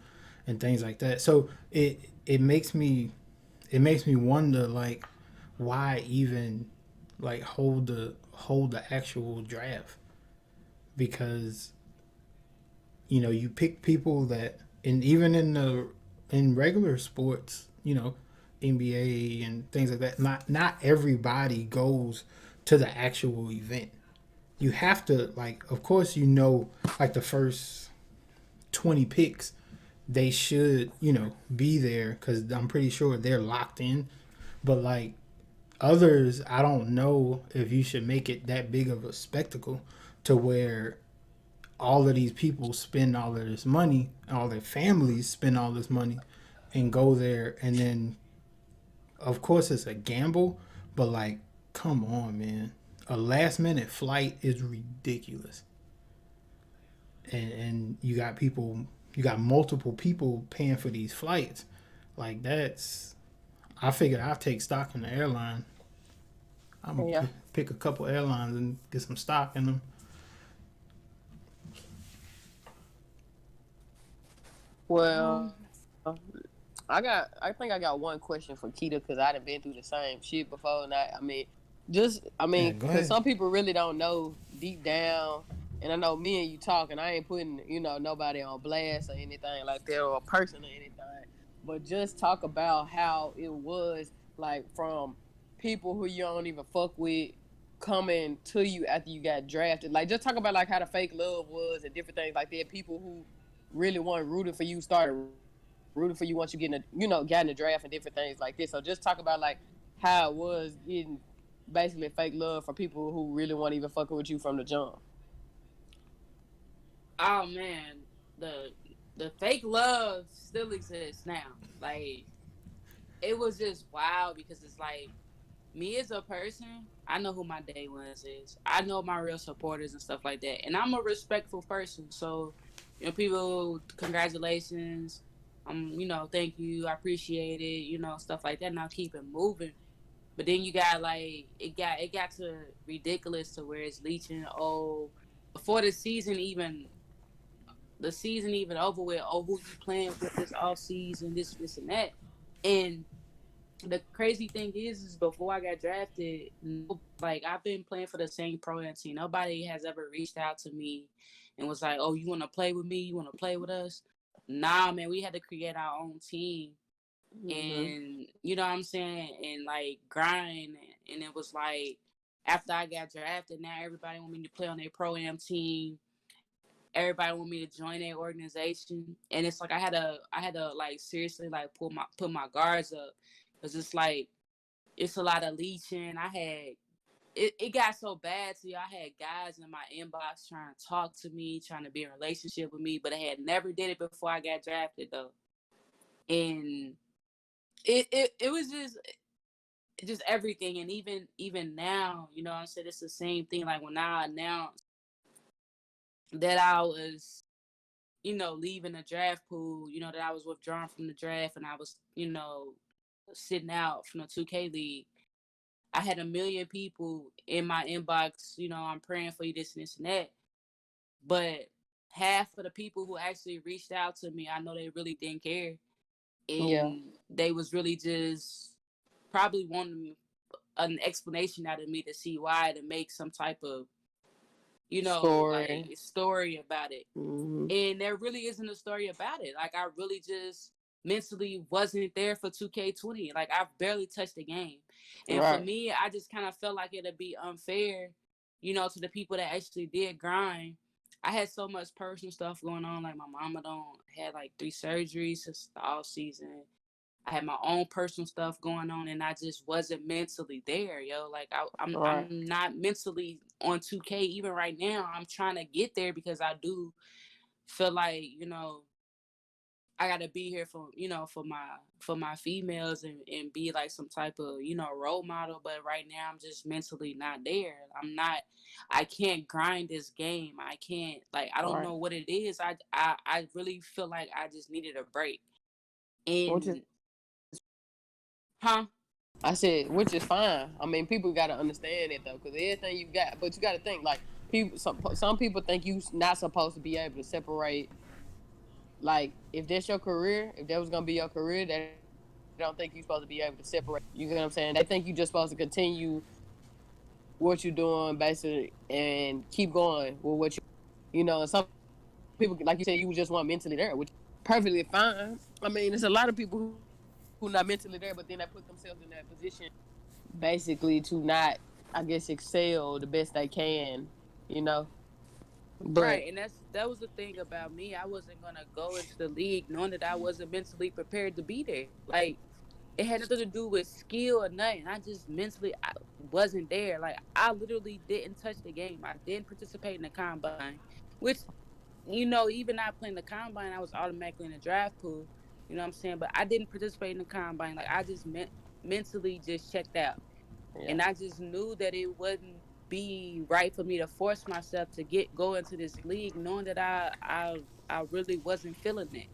and things like that. So it makes me wonder like why even like hold the actual draft, because you pick people that, and even in regular sports, NBA and things like that, not everybody goes to the actual event. You have to, like, of course, like the first 20 picks, they should be there because I'm pretty sure they're locked in. But like others, I don't know if you should make it that big of a spectacle to where all of these people spend all of this money, all their families spend all this money, and go there, and then of course it's a gamble, but like, come on, man, a last minute flight is ridiculous, and you got multiple people paying for these flights, like that's. I figured I'll take stock in the airline. I'm gonna Yeah. pick a couple airlines and get some stock in them. Well, I think I got one question for Keita because I done been through the same shit before, and Yeah, go because ahead. some people really don't know deep down, and I know me and you talking. I ain't putting nobody on blast or anything like that, or a person or anything, but just talk about how it was like from people who you don't even fuck with coming to you after you got drafted. Like just talk about like how the fake love was and different things like that. People who really weren't rooting for you started rooting for you once you got in the draft and different things like this. So just talk about like how it was getting basically fake love from people who really weren't even fucking with you from the jump. Oh man, the the fake love still exists now. Like it was just wild because it's like me as a person, I know who my day ones is. I know my real supporters and stuff like that. And I'm a respectful person. So, people, congratulations. Thank you. I appreciate it, stuff like that. And I'll keep it moving. But then you got like it got to ridiculous to where it's leeching. Oh, before the season even over with. Oh, who you playing with this off season? This and that. And the crazy thing is before I got drafted, no, like I've been playing for the same pro am team. Nobody has ever reached out to me and was like, "Oh, you want to play with me? You want to play with us?" Nah, man, we had to create our own team, Mm-hmm. and you know what I'm saying, and like grind. And it was like after I got drafted, now everybody want me to play on their pro am team. Everybody want me to join their organization, and it's like I had to like seriously like put my guards up because it's like it's a lot of leeching. It got so bad to you. I had guys in my inbox trying to talk to me, trying to be in a relationship with me, but I had never did it before I got drafted though. And it was just everything. And even now, I said it's the same thing. Like when I announced that I was, leaving the draft pool, that I was withdrawn from the draft and I was, sitting out from the 2K league. I had a million people in my inbox, I'm praying for you, this and this and that. But half of the people who actually reached out to me, I know they really didn't care. Yeah. And they was really just probably wanting an explanation out of me to see why, to make some type of, like Story. story about it. Mm-hmm. And there really isn't a story about it. Like I really just mentally wasn't there for 2K20. Like I've barely touched the game. And for Right. me, I just kind of felt like it'd be unfair, to the people that actually did grind. I had so much personal stuff going on. Like my mama don't had like 3 surgeries since the off season. I had my own personal stuff going on, and I just wasn't mentally there, yo. Like Right. I'm not mentally on 2K even right now. I'm trying to get there because I do feel like, I gotta be here for, for my females, and be like some type of, role model. But right now I'm just mentally not there. I can't grind this game. I can't, like, I don't Right. know what it is. I really feel like I just needed a break. Which is, And huh? I said, which is fine. I mean, people got to understand it though, because everything you got, but you got to think like people. Some people think you not supposed to be able to separate. Like, if that's your career, if that was gonna be your career, they don't think you're supposed to be able to separate. You get what I'm saying? They think you're just supposed to continue what you're doing basically and keep going with what And some people, like you said, you just want mentally there, which perfectly fine. I mean, there's a lot of people who not mentally there, but then they put themselves in that position basically to not, I guess, excel the best they can, you know. But Right, and that was the thing about me. I wasn't gonna go into the league knowing that I wasn't mentally prepared to be there. Like, it had nothing to do with skill or nothing. I just mentally, I wasn't there. Like, I literally didn't touch the game. I didn't participate in the combine, which, even not playing the combine, I was automatically in the draft pool. You know what I'm saying? But I didn't participate in the combine. Like, I just mentally just checked out. yeah, And I just knew that it wouldn't be right for me to force myself to go into this league, knowing that I really wasn't feeling it.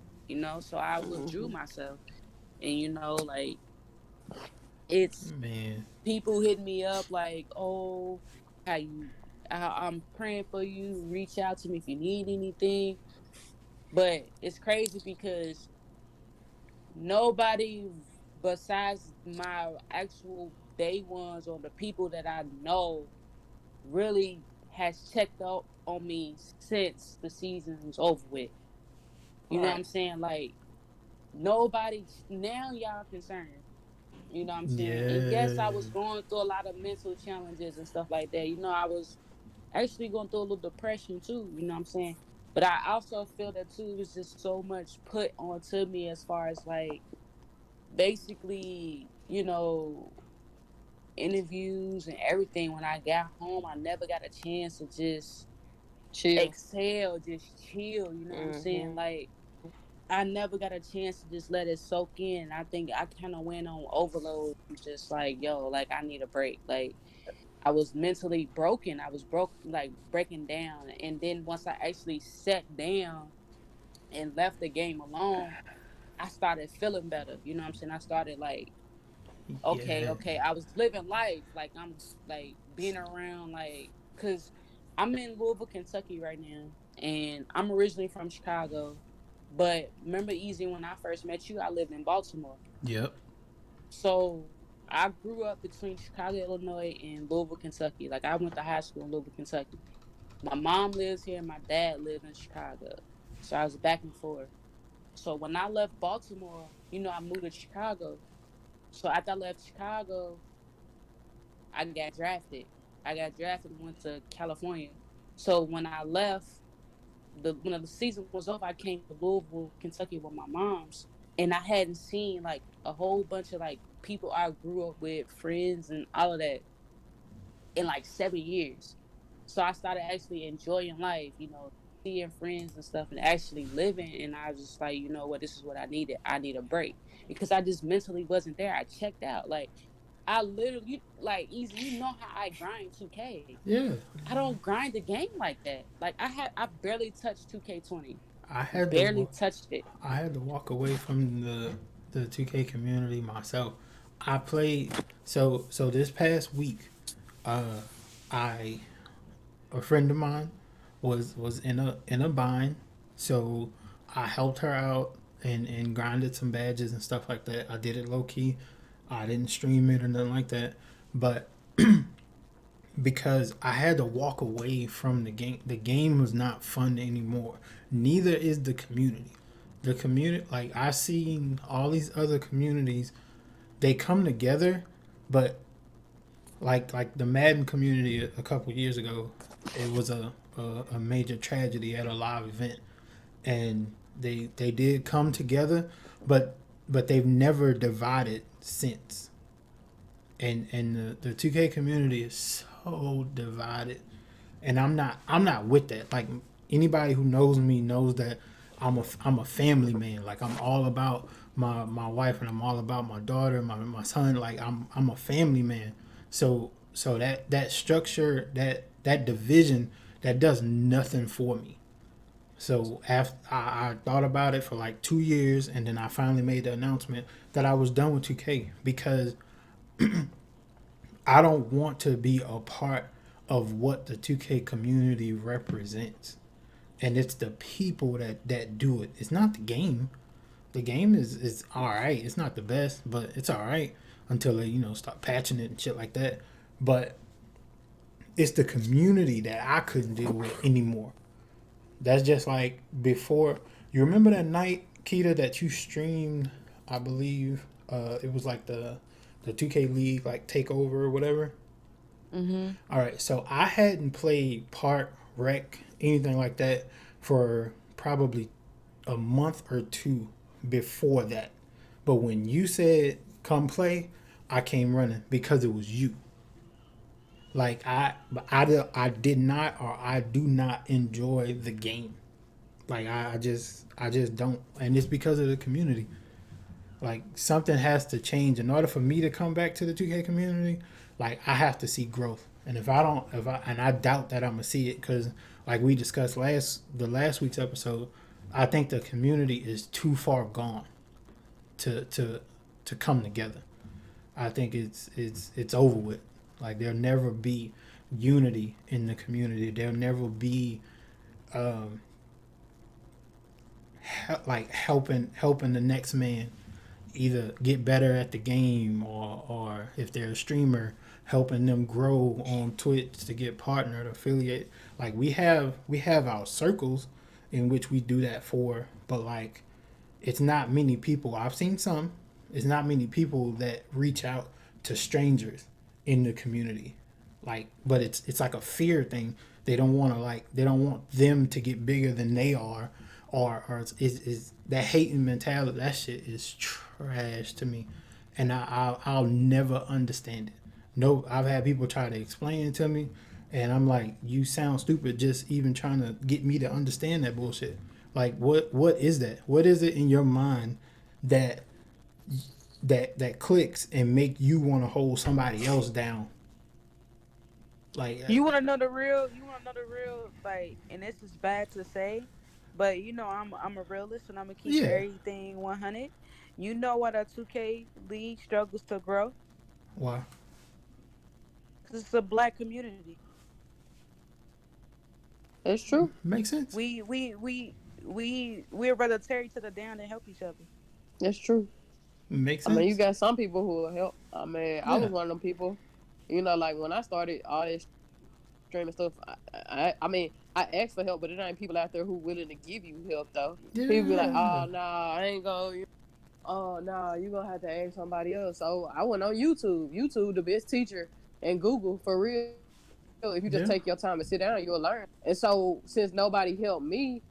So I withdrew hmm myself. And like, it's Man, people hitting me up like, oh, how you I'm praying for you, reach out to me if you need anything. But it's crazy because nobody besides my actual day ones, or the people that I know, really has checked up on me since the season's over with. You know what right, I'm saying? Like, nobody now, y'all concerned. You know what I'm saying? And yes, I yeah, was going through a lot of mental challenges and stuff like that. I was actually going through a little depression too. You know what I'm saying? But I also feel that too was just so much put onto me, as far as like, basically, interviews and everything. When I got home, I never got a chance to just chill. exhale, just chill. You know what I'm saying? Hmm Like, I never got a chance to just let it soak in. I think I kind of went on overload, just like, yo, like, I need a break. Like, I was mentally broken. I was broke, like, breaking down. And then once I actually sat down and left the game alone, I started feeling better. You know what I'm saying? I started like, okay, yeah, okay. I was living life. Like, I'm like being around, like, cause I'm in Louisville, Kentucky right now, and I'm originally from Chicago. But remember, Easy, when I first met you, I lived in Baltimore. yep, So I grew up between Chicago, Illinois, and Louisville, Kentucky. Like, I went to high school in Louisville, Kentucky. My mom lives here. My dad lived in Chicago. So I was back and forth. So when I left Baltimore, I moved to Chicago. So after I left Chicago, I got drafted. I got drafted and went to California. So when I left, when the season was over, I came to Louisville, Kentucky with my mom's. And I hadn't seen like a whole bunch of like people I grew up with, friends and all of that, in like 7 years. So I started actually enjoying life, seeing friends and stuff and actually living. And I was just like, you know what, this is what I needed. I need a break because I just mentally wasn't there. I checked out. Like, I literally, like, Easy, how I grind 2K. yeah. I don't grind the game like that. Like, I barely touched 2K20. I had to Barely walk. touched it. I had to walk away from the 2K community myself. I played so this past week. Uh, I a friend of mine was in a bind, so I helped her out and grinded some badges and stuff like that. I did it low key. I didn't stream it or nothing like that, but because I had to walk away from the game was not fun anymore. Neither is the community. The community, like I seen all these other communities, they come together, but like the Madden community a couple years ago, it was a major tragedy at a live event, and they did come together, but but they've never divided since. And the 2K community is so divided, and I'm not with that. Like, anybody who knows me knows that I'm a family man. Like, I'm all about my wife, and I'm all about my daughter, my son. Like, I'm a family man. So that structure, that division, that does nothing for me. So after I thought about it for like 2 years, and then I finally made the announcement that I was done with 2K, because I don't want to be a part of what the 2K community represents. And it's the people that do it. It's not the game. The game is all right. It's not the best, but it's all right until they, start patching it and shit like that. But it's the community that I couldn't deal with anymore. That's just like before. You remember that night, Keita, that you streamed? I believe it was like the 2K League like takeover or whatever. All right, so I hadn't played Park, Rec, anything like that for probably a month or two before that. But when you said come play, I came running because it was you. Like, I did not, or I do not enjoy the game. Like, I just don't, and it's because of the community. Like, something has to change in order for me to come back to the 2K community. Like, I have to see growth, and and I doubt that I'm gonna see it, because like we discussed the last week's episode, I think the community is too far gone to come together. I think it's over with. Like, there'll never be unity in the community. There'll never be like helping the next man either get better at the game, or if they're a streamer, helping them grow on Twitch to get partnered, affiliate. Like, we have our circles in which we do that for, but like, it's not many people. I've seen some. It's not many people that reach out to strangers in the community. Like, but it's like a fear thing. They don't want them to get bigger than they are, or is that hating mentality. That shit is trash to me, and I'll never understand it. No, I've had people try to explain it to me, and I'm like, you sound stupid just even trying to get me to understand that bullshit. Like, what is that? What is it in your mind that clicks and make you want to hold somebody else down? Like, You want to know the real? You want to know the real? Like, and this is bad to say, but I'm a realist, and I'm gonna keep yeah, everything 100. You know why the 2K league struggles to grow? why? Because it's a black community. It's true. Makes sense. We're rather tear each other down than help each other. It's true. Makes I sense. mean, you got some people who will help. I mean, I Yeah. was one of them people. Like when I started all this streaming stuff, I mean, I asked for help, but it ain't people out there who willing to give you help though. Yeah. People be like, oh nah, I ain't going. Oh nah, you gonna have to ask somebody else. So I went on YouTube. YouTube, the best teacher, and Google for real. If you just take your time and sit down, you'll learn. And so since nobody helped me,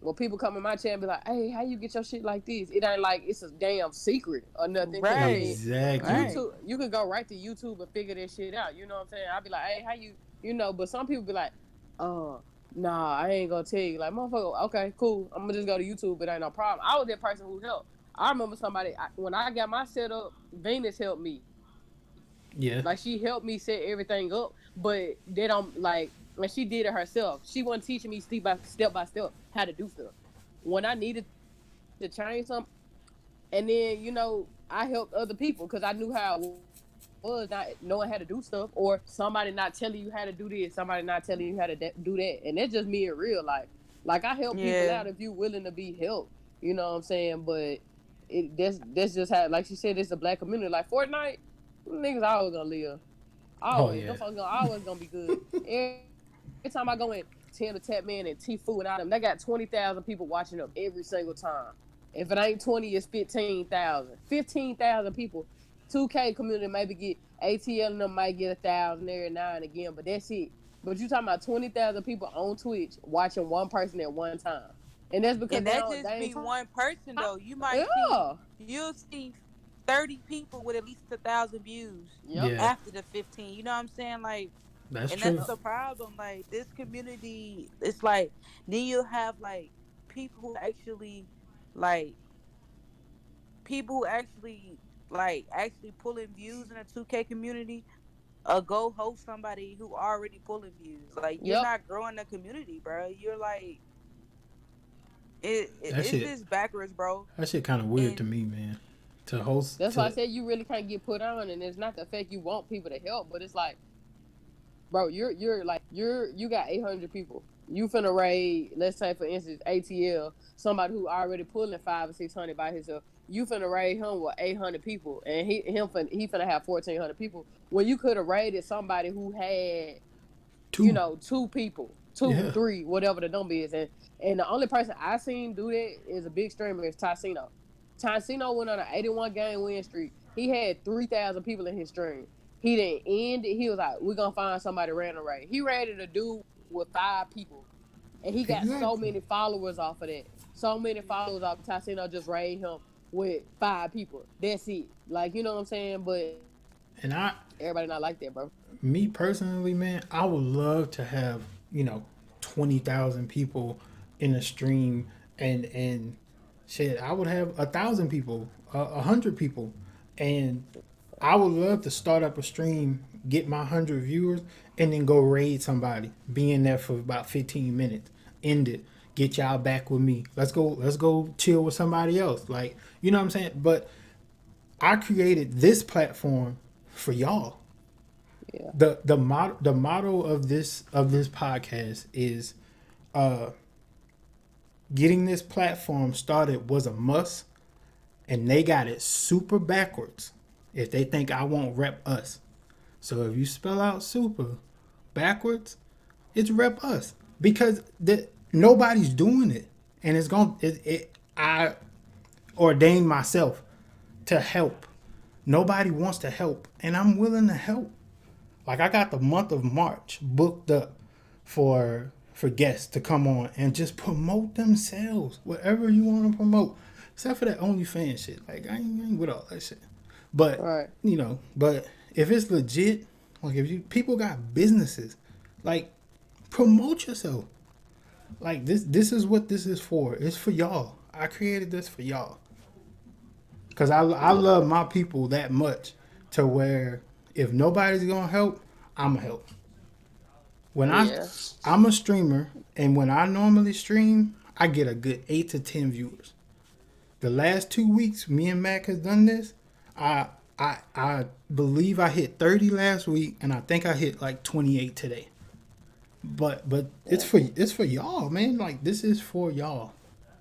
well, people come in my chat and be like, hey, how you get your shit like this? It ain't like it's a damn secret or nothing. Right. I mean, Exactly. Right. YouTube, you can go right to YouTube and figure that shit out. You know what I'm saying? I'll be like, hey, how but some people be like, nah, I ain't gonna tell you. Like, motherfucker, okay, cool. I'm gonna just go to YouTube. It ain't no problem. I was that person who helped. I remember when I got my setup, Venus helped me. Yeah. Like, she helped me set everything up, but they don't, like, when she did it herself. She wasn't teaching me step by step how to do stuff. When I needed to change something, and then, I helped other people because I knew how it was, not knowing how to do stuff, or somebody not telling you how to do this, somebody not telling you how to do that. And that's just me in real life. Like, I help people out if you willing to be helped. You know what I'm saying? But that's just how, like she said, it's a black community. Like Fortnite, niggas always gonna live. Always. Them folks always gonna be good. Every time I go in, Tim the Tap Man and Tfue and all them, they got 20,000 people watching them every single time. If it ain't 20, it's 15,000. 15,000 people. 2K community maybe get ATL and them might get 1,000 every now and again, but that's it. But you talking about 20,000 people on Twitch watching one person at one time. And that's because And they that don't they just ain't be one person though. You might see yeah. you'll see 30 people with at least 1,000 views Yep. Yeah, after the 15. You know what I'm saying? Like, that's and that's true. Yep. the problem. Like this community, it's like then you have like people who actually like people who actually actually pulling views in a 2K community. Go host somebody who already pulling views. Like you're Yep. not growing the community, bro. You're like That it's shit, just backwards, bro. that shit kind of weird to And me, man. To host That's why I to said you really can't get put on, and it's not the fact you want people to help, but it's like, bro, you got 800 people. You finna raid, let's say for instance ATL, somebody who already pulling 5 or 600 by himself. You finna raid him with 800 people, and he finna have 1,400 people. When you could have raided somebody who had, two. two people, two, Yeah, three, whatever the number is, and the only person I seen do that is a big streamer is Tysino. Tysino went on an 81 game win streak. He had 3,000 people in his stream. He didn't end it. He was like, "We're gonna find somebody random raid." He raided a dude with 5 people, and he got so exactly. many followers off of that. So many followers off Tysino just raid him with 5 people. That's it. Like you know what I'm saying? But And I, everybody not like that, bro. me personally, man, I would love to have 20,000 people in a stream, and shit. I would have 1,000 people, 100 people, and I would love to start up a stream, get my 100 viewers, and then go raid somebody. Be in there for about 15 minutes, end it, get y'all back with me. Let's go chill with somebody else. Like you know what I'm saying. But I created this platform for y'all. Yeah. The motto of this podcast is getting this platform started was a must, and they got it super backwards if they think I won't rep us. So if you spell out super backwards, it's rep us because nobody's doing it, and it's going I ordained myself to help. Nobody wants to help, and I'm willing to help. Like I got the month of March booked up for guests to come on and just promote themselves, whatever you want to promote, except for that OnlyFans shit. Like I ain't with all that shit. But Right. but if it's legit, like if you people got businesses, like promote yourself. Like this is what this is for. It's for y'all. I created this for y'all. Cause I love my people that much to where if nobody's gonna help, I'ma help. When Yeah. I'm a streamer, and when I normally stream, I get a good 8 to 10 viewers. The last 2 weeks, me and Mac has done this. I I believe I hit 30 last week, and I think I hit like 28 today. But Yeah. it's for y'all, man. Like this is for y'all.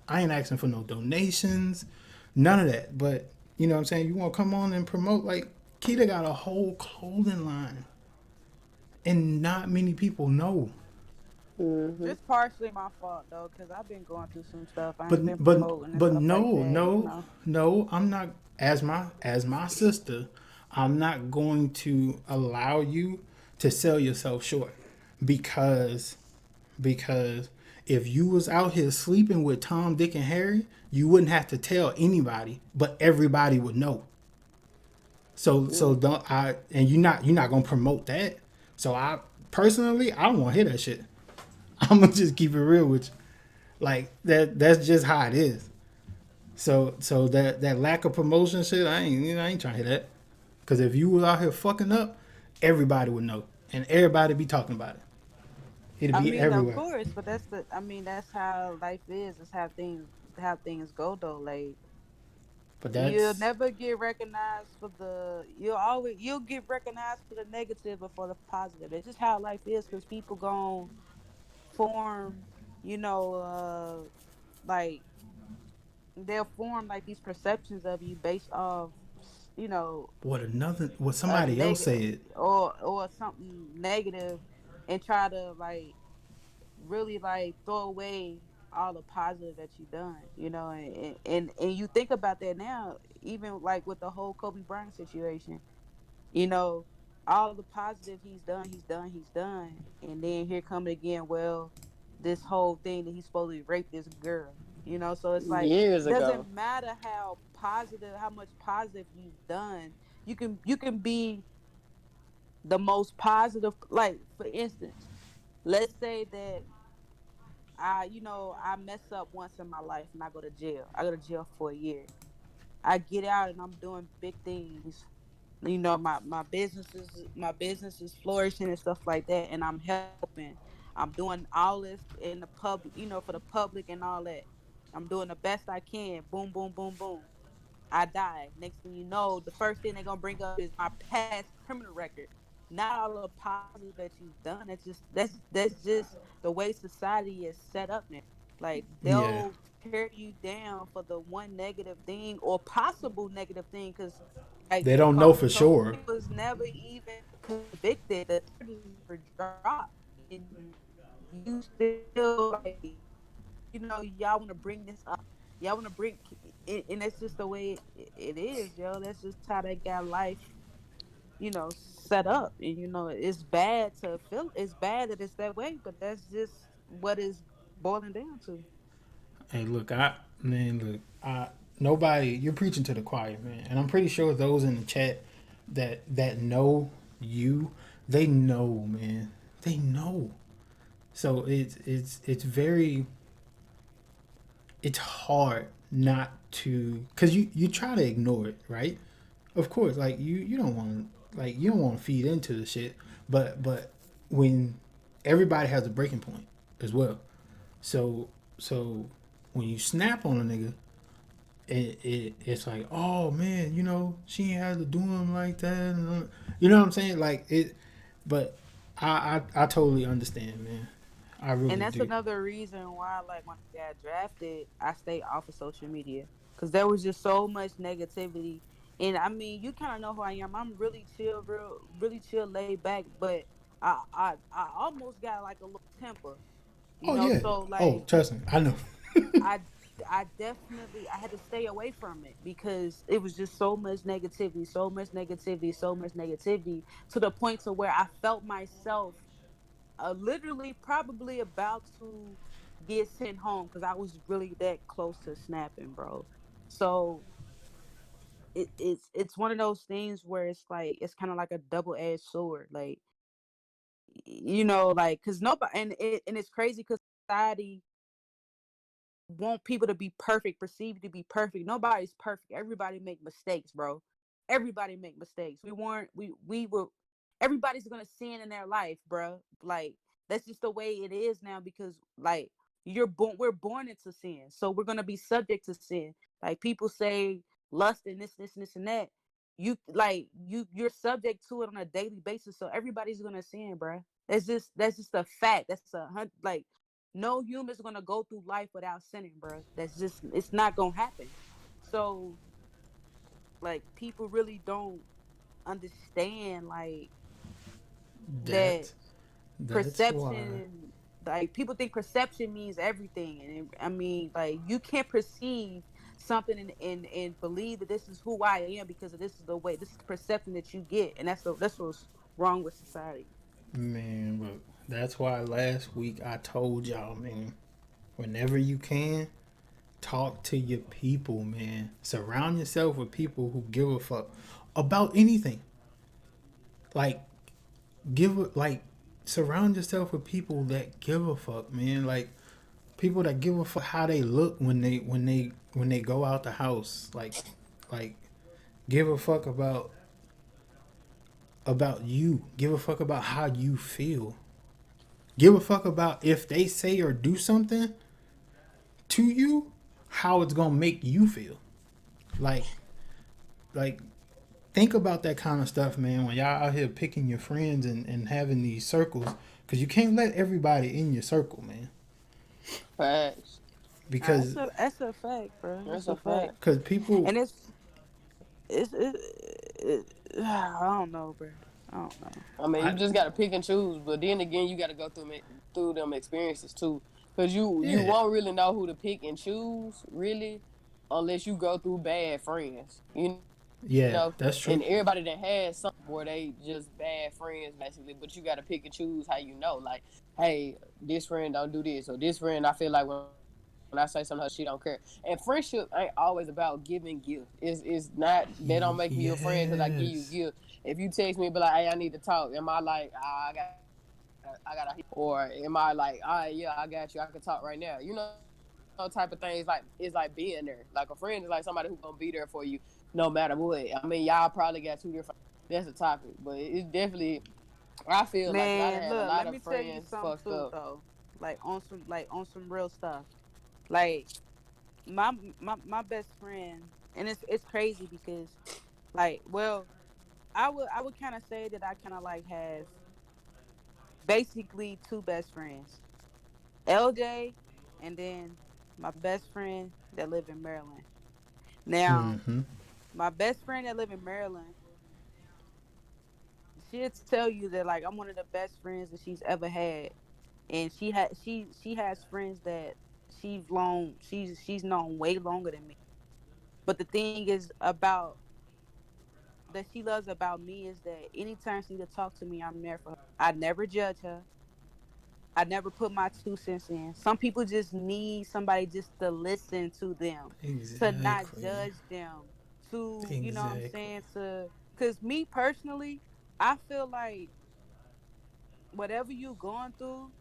I ain't asking for no donations, none of that. But you know what I'm saying? You want to come on and promote? Like Kita got a whole clothing line, and not many people know. Hmm. it's partially my fault though, cause I've been going through some stuff. I ain't been But but promoting and but stuff like no that, you no know. no. I'm not as my sister. I'm not going to allow you to sell yourself short because because if you was out here sleeping with Tom, Dick, and Harry, you wouldn't have to tell anybody, but everybody would know. So don't I and you're not gonna promote that. So I personally I don't want to hear that shit. I'm gonna just keep it real with you. Like that's just how it is. So that lack of promotion shit, I ain't trying to hear that. Cause if you was out here fucking up, everybody would know, and everybody be talking about it. It'd I be mean, of everywhere. course, but I mean, that's how life is. It's how things go though. Like But you'll that's never get recognized for you'll get recognized for the negative or for the positive. It's just how life is because people gon' form, you know, like they'll form like these perceptions of you based off, you know, what a somebody else negative said. or something negative, and try to like really like throw away all the positive that you done, you know, and you think about that now, even like with the whole Kobe Bryant situation, you know, all the positive he's done, and then here come it again. Well, this whole thing that he's supposed to rape this girl. You know, so it's like years it ago. doesn't matter how much positive you've done. You can be the most positive. Like for instance, let's say that I mess up once in my life and I go to jail. I go to jail for a year. I get out and I'm doing big things. My business is flourishing and stuff like that, and I'm helping. I'm doing all this in the public, for the public and all that. I'm doing the best I can. Boom, boom, boom, boom. I die. Next thing you know, the first thing they're gonna bring up is my past criminal record, not all the positive that you've done. That's just the way society is set up now. Like Yeah, they'll tear you down for the one negative thing or possible negative thing, because like they don't know for so sure. he was never even convicted. The charges never dropped, and you still like y'all want to bring this up. Y'all want to bring, and that's just the way it is, yo. That's just how they got life, set up. And it's bad to feel. It's bad that it's that way, but that's just what it's boiling down to. Hey, look, nobody. You're preaching to the choir, man, and I'm pretty sure those in the chat that know you, they know, man, they know. So it's very it's hard not to, because you try to ignore it, right? Of course, like you don't want you don't want to feed into the shit, but when everybody has a breaking point as well. So when you snap on a nigga, it's like, oh man, she ain't had to do him like that. You know what I'm saying? Like it, but I totally understand, man. I And really that's do. another reason why, like, when I got drafted, I stayed off of social media because there was just so much negativity. And I mean, you kind of know who I am. I'm really chill, really chill, laid back. But I almost got like a little temper, Oh yeah. So Oh, like, trust me, I know. I I definitely I had to stay away from it because it was just so much negativity, so much negativity, so much negativity, to the point to where I felt myself literally probably about to get sent home because I was really that close to snapping, bro. So it's one of those things where it's like it's kind of like a double-edged sword, like like because nobody, and it's crazy because society want people to be perfect, perceived to be perfect. Nobody's perfect. Everybody make mistakes, bro. Everybody make mistakes. We were everybody's gonna sin in their life, bro. Like that's just the way it is now because like we're born into sin. So we're gonna be subject to sin. Like people say lust and this and that. You're subject to it on a daily basis. So everybody's gonna sin, bro. That's just a fact. Like no human's gonna go through life without sinning, bro. It's not gonna happen. So like people really don't understand like that that that's why. perception. Like people think perception means everything, and I mean like you can't perceive something and believe that this is who I am because of this is the perception that you get, and that's what's wrong with society. Man, look, that's why last week I told y'all, man, whenever you can, talk to your people, man. Surround yourself with people who give a fuck about anything. Like, surround yourself with people that give a fuck, man. Like, people that give a fuck how they look when they go out the house. Like, give a fuck about you. Give a fuck about how you feel. Give a fuck about if they say or do something to you, how it's gonna make you feel. Like, like think about that kind of stuff, man. When y'all out here picking your friends and having these circles, because you can't let everybody in your circle, man. Facts. Nah, that's Because a fact, bro. That's That's a a fact. fact. people, And it's I don't know, bro. I don't know. I mean, you I just gotta pick and choose, but then again, you gotta go through them experiences too, cause you yeah, won't really know who to pick and choose really, unless you go through bad friends. You know? You Yeah, know, that's true. and everybody that has some where they just bad friends basically, but you got to pick and choose how you know. Like, hey, this friend don't do this, or this friend I feel like when I say something to her, she don't care. And friendship ain't always about giving gift. It's not they don't make me your friend because I give you Yes. gift. If you text me, be like, hey, I need to talk. Am I like, ah, I gotta, or am I like, all right, yeah, I got you, I can talk right now. You know, type of things like it's like being there. Like a friend is like somebody who gonna be there for you no matter what. I mean, y'all probably got two different. That's a topic, but it's definitely. I feel like because I done had a Man, lot of look, let me tell friends you fucked something up. too though. Like on some real stuff. Like my best friend, and it's crazy because like, well, I would kind of say that I kind of like have basically two best friends, LJ, and then my best friend that live in Maryland. Now, Mm-hmm. my best friend that live in Maryland, she'll tell you that like I'm one of the best friends that she's ever had, and she has friends that she's known way longer than me. But the thing is about that she loves about me is that anytime she need to talk to me, I'm there for her. I never judge her. I never put my 2 cents in. Some people just need somebody just to listen to them, to not Exactly. judge them, to, you know what I'm Exactly. saying, to, cause me personally, I feel like whatever you going through,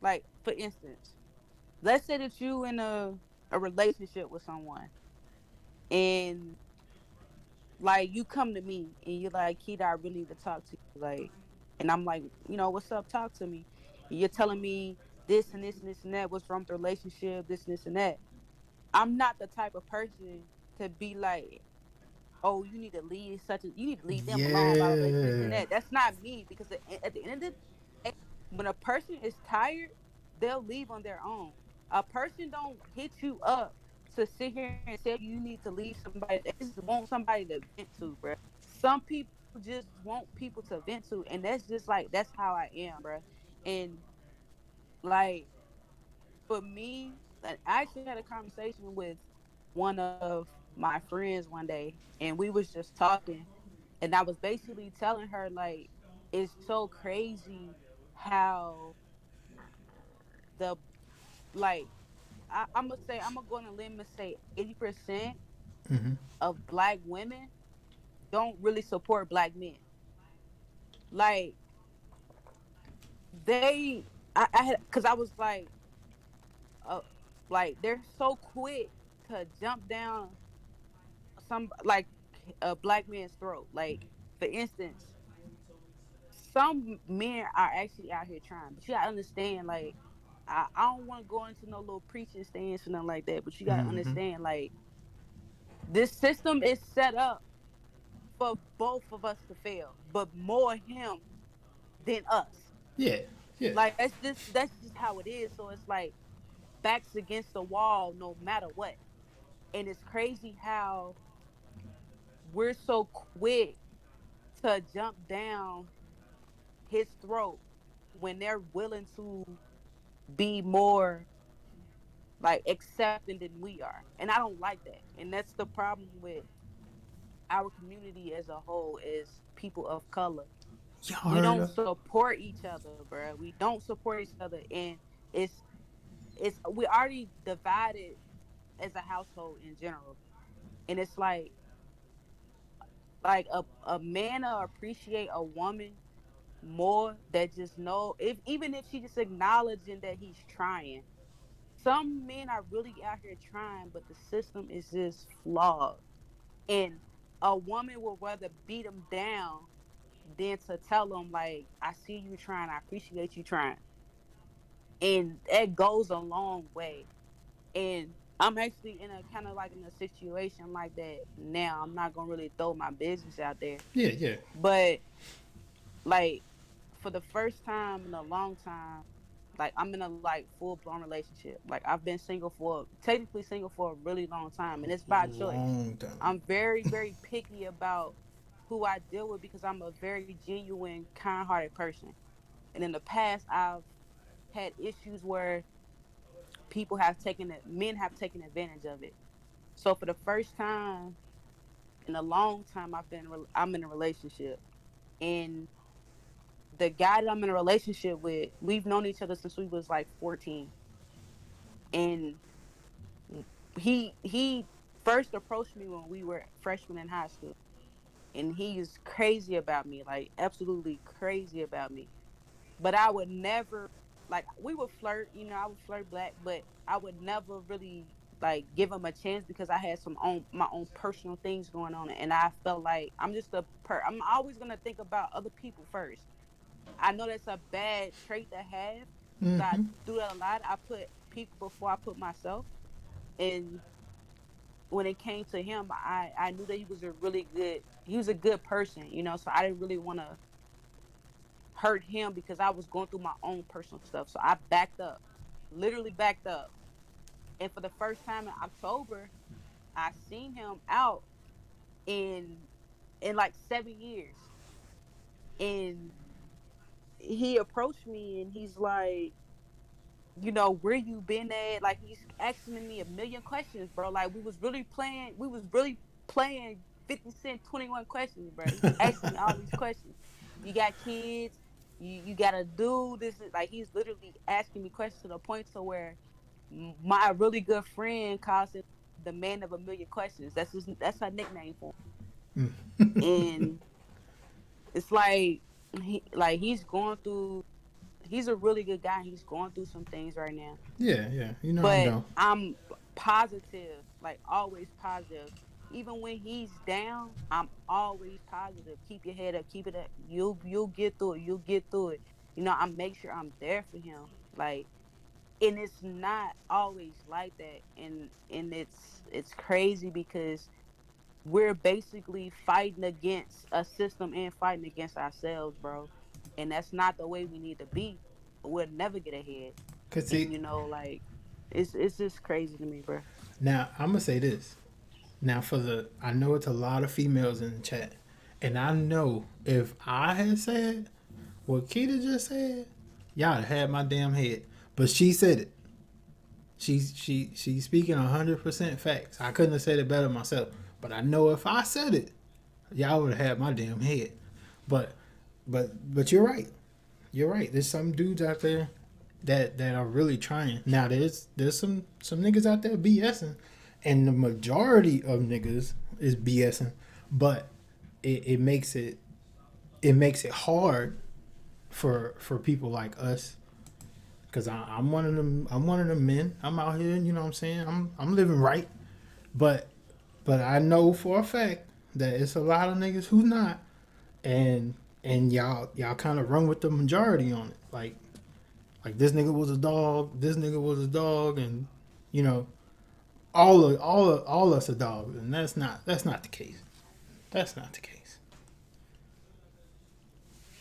like for instance, let's say that you in a relationship with someone, and like you come to me and you're like, Keita, I really need to talk to you, like, and I'm like, you know, what's up, talk to me. And you're telling me this and this and this and that, what's wrong with the relationship, this and this and that. I'm not the type of person to be like, oh, you need to leave such a, you need to leave them alone, blah blah blah, this and Yeah. that. That's not me, because at the end of the day, when a person is tired, they'll leave on their own. A person don't hit you up to sit here and tell you you need to leave somebody. They just want somebody to vent to, bro. Some people just want people to vent to, and that's just like that's how I am, bro. And like for me, like, I actually had a conversation with one of my friends one day, and we was just talking, and I was basically telling her like it's so crazy how the like I'm gonna say, I'm gonna go on a limb and say 80% Mm-hmm. of black women don't really support black men. Like they, I had, because I was uh, like they're so quick to jump down some like a black man's throat. Like for instance, some men are actually out here trying, but you gotta understand, like I don't want to go into no little preaching stance or nothing like that, but you gotta Mm-hmm. understand, like this system is set up for both of us to fail, but more him than us. Yeah. Yeah. Like that's just how it is. So it's like backs against the wall no matter what. And it's crazy how we're so quick to jump down his throat when they're willing to be more like accepting than we are. And I don't like that. And that's the problem with our community as a whole, is people of color. Y'all We heard don't her? support each other, bro. We don't support each other, and it's it's we already divided as a household in general. And it's like a man will appreciate a woman more that just know, if even if she just acknowledging that he's trying. Some men are really out here trying, but the system is just flawed. And a woman will rather beat him down than to tell him like, I see you trying, I appreciate you trying. And that goes a long way. And I'm actually in a kind of like in a situation like that now. I'm not gonna really throw my business out there, Yeah. Yeah. but like for the first time in a long time, like I'm in a like full blown relationship. Like I've been single for technically single for a really long time, and it's by choice. Long time. I'm very very picky about who I deal with because I'm a very genuine, kind hearted person. And in the past, I've had issues where people have taken it, men have taken advantage of it. So for the first time in a long time I'm in a relationship, and the guy that I'm in a relationship with, we've known each other since we was like 14, and he first approached me when we were freshmen in high school, and he is crazy about me, like absolutely crazy about me. But I would never, like, we would flirt, I would flirt black, but I would never really like give him a chance because I had my own personal things going on, and I felt like I'm always gonna think about other people first. I know that's a bad trait to have because I Mm-hmm. do that a lot. I put people before I put myself, and when it came to him, I knew that he was a good person, so I didn't really want to hurt him because I was going through my own personal stuff. So I backed up, literally backed up. And for the first time in October, I seen him out in like 7 years. And he approached me and he's like, where you been at? Like he's asking me a million questions, bro. Like we was really playing 50 Cent 21 questions, bro. He's asking me all these questions. You got kids, you gotta do this. Like he's literally asking me questions to the point to where my really good friend calls him the man of a million questions. That's her nickname for him. And it's like he's a really good guy. He's going through some things right now, Yeah, yeah. I but know. I'm positive, like always positive. Even when he's down, I'm always positive. Keep your head up, keep it up. You'll get through it. You'll get through it. I make sure I'm there for him. Like, and it's not always like that, and it's crazy because we're basically fighting against a system and fighting against ourselves, bro. And that's not the way we need to be. We'll never get ahead. Cause And see, like it's just crazy to me, bro. now I'm gonna say this. Now I know it's a lot of females in the chat, and I know if I had said what Keita just said, y'all had my damn head. But she said it. She's speaking 100% facts. I couldn't have said it better myself. But I know if I said it, y'all would have had my damn head. But but you're right. You're right. There's some dudes out there that are really trying. Now there's some niggas out there BSing, and the majority of niggas is BSing, but it makes it hard for people like us. Cause I'm one of them. I'm one of them men. I'm out here. You know what I'm saying. I'm living right, but I know for a fact that it's a lot of niggas who not, and y'all kind of run with the majority on it. Like this nigga was a dog. This nigga was a dog, and you know all us are dogs, and that's not the case. That's not the case.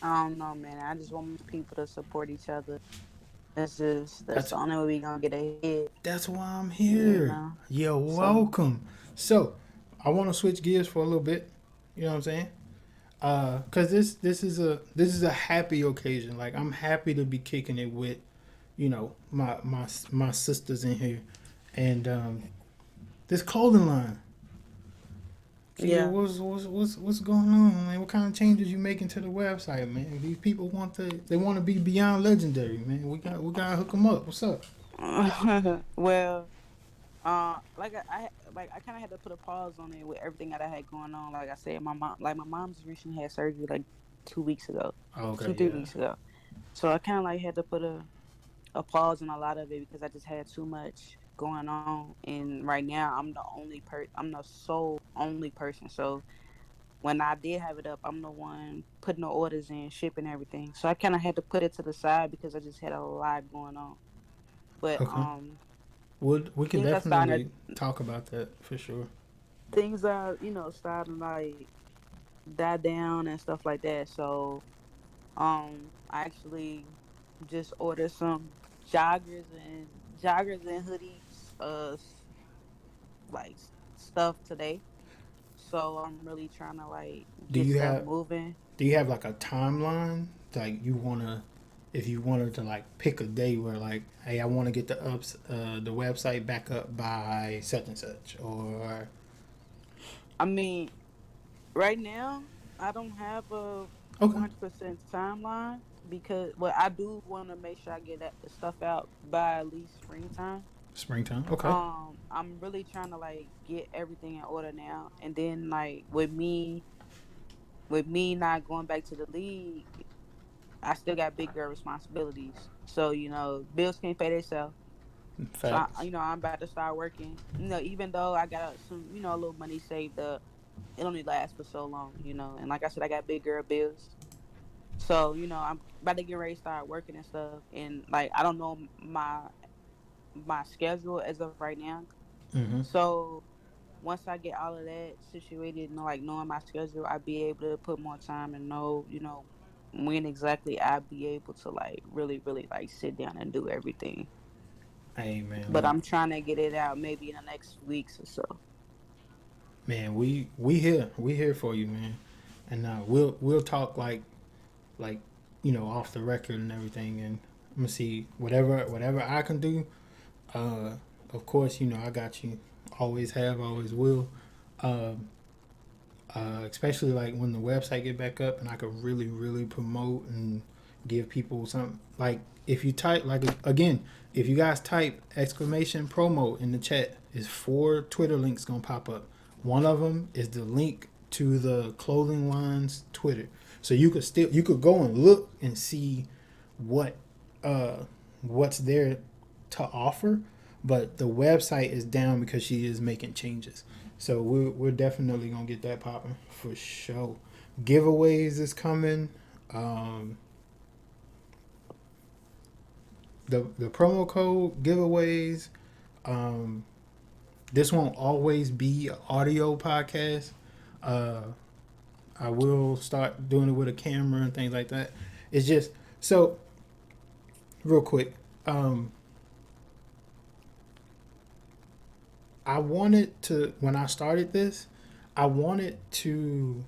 I don't know, man. I just want people to support each other. That's That's the only way we gonna get ahead, that's why I'm you here. know. You're So welcome. So I want to switch gears for a little bit. You know what I'm saying? Cause this is a happy occasion. Like I'm happy to be kicking it with, my sisters in here, and this clothing line. Keita, yeah. what's going on, man? What kind of changes you making to the website, man? These people want to be beyond legendary, man. We gotta hook them up. What's up? Well, I kind of had to put a pause on it with everything that I had going on. Like I said, my mom's recently had surgery like 2 weeks ago, Oh, okay, two three yeah. weeks ago. So I kind of like had to put a pause on a lot of it because I just had too much going on. And right now, I'm the sole only person. So when I did have it up, I'm the one putting the orders in, shipping everything. So I kind of had to put it to the side because I just had a lot going on. But Okay. We can things are starting definitely talk about that for sure. things are starting to like die down and stuff like that. So I actually just ordered some joggers and hoodies, like stuff today. So I'm really trying to like Do get you stuff have moving. Do you have like a timeline? Like if you wanted to like pick a day where like, hey, I want to get the website back up by such and such, or I mean, Right now, I don't have a Okay. 100% timeline because well, I do want to make sure I get that stuff out by at least springtime. Springtime. Okay. I'm really trying to like get everything in order now, and then like with me not going back to the league, I still got big girl responsibilities. So bills can't pay themselves. So Facts. I'm about to start working. Even though I got some a little money saved up, it only lasts for so long. And like I said, I got big girl bills. So I'm about to get ready to start working and stuff. And like I don't know my schedule as of right now. Mm-hmm. So once I get all of that situated and like knowing my schedule, I'll be able to put more time and know when exactly I'll be able to like really really like sit down and do everything. Hey man, But look, I'm trying to get it out maybe in the next weeks or so. man, we here for you, man, and we'll talk like off the record and everything, and I'm gonna see whatever I can do. Uh, of course, I got you. Always have, always will. Um, especially like when the website get back up and I could really really promote and give people something. Like if you type like again, if you guys type exclamation promo in the chat, is 4 Twitter links gonna pop up. One of them is the link to the clothing line's Twitter, so you could go and look and see what uh what's there to offer, but the website is down because she is making changes. So we're definitely gonna get that popping for sure. Giveaways is coming. Um, the promo code giveaways. Um, this won't always be an audio podcast. Uh, I will start doing it with a camera and things like that. It's just so real quick. Um, I wanted to when I started this, I wanted to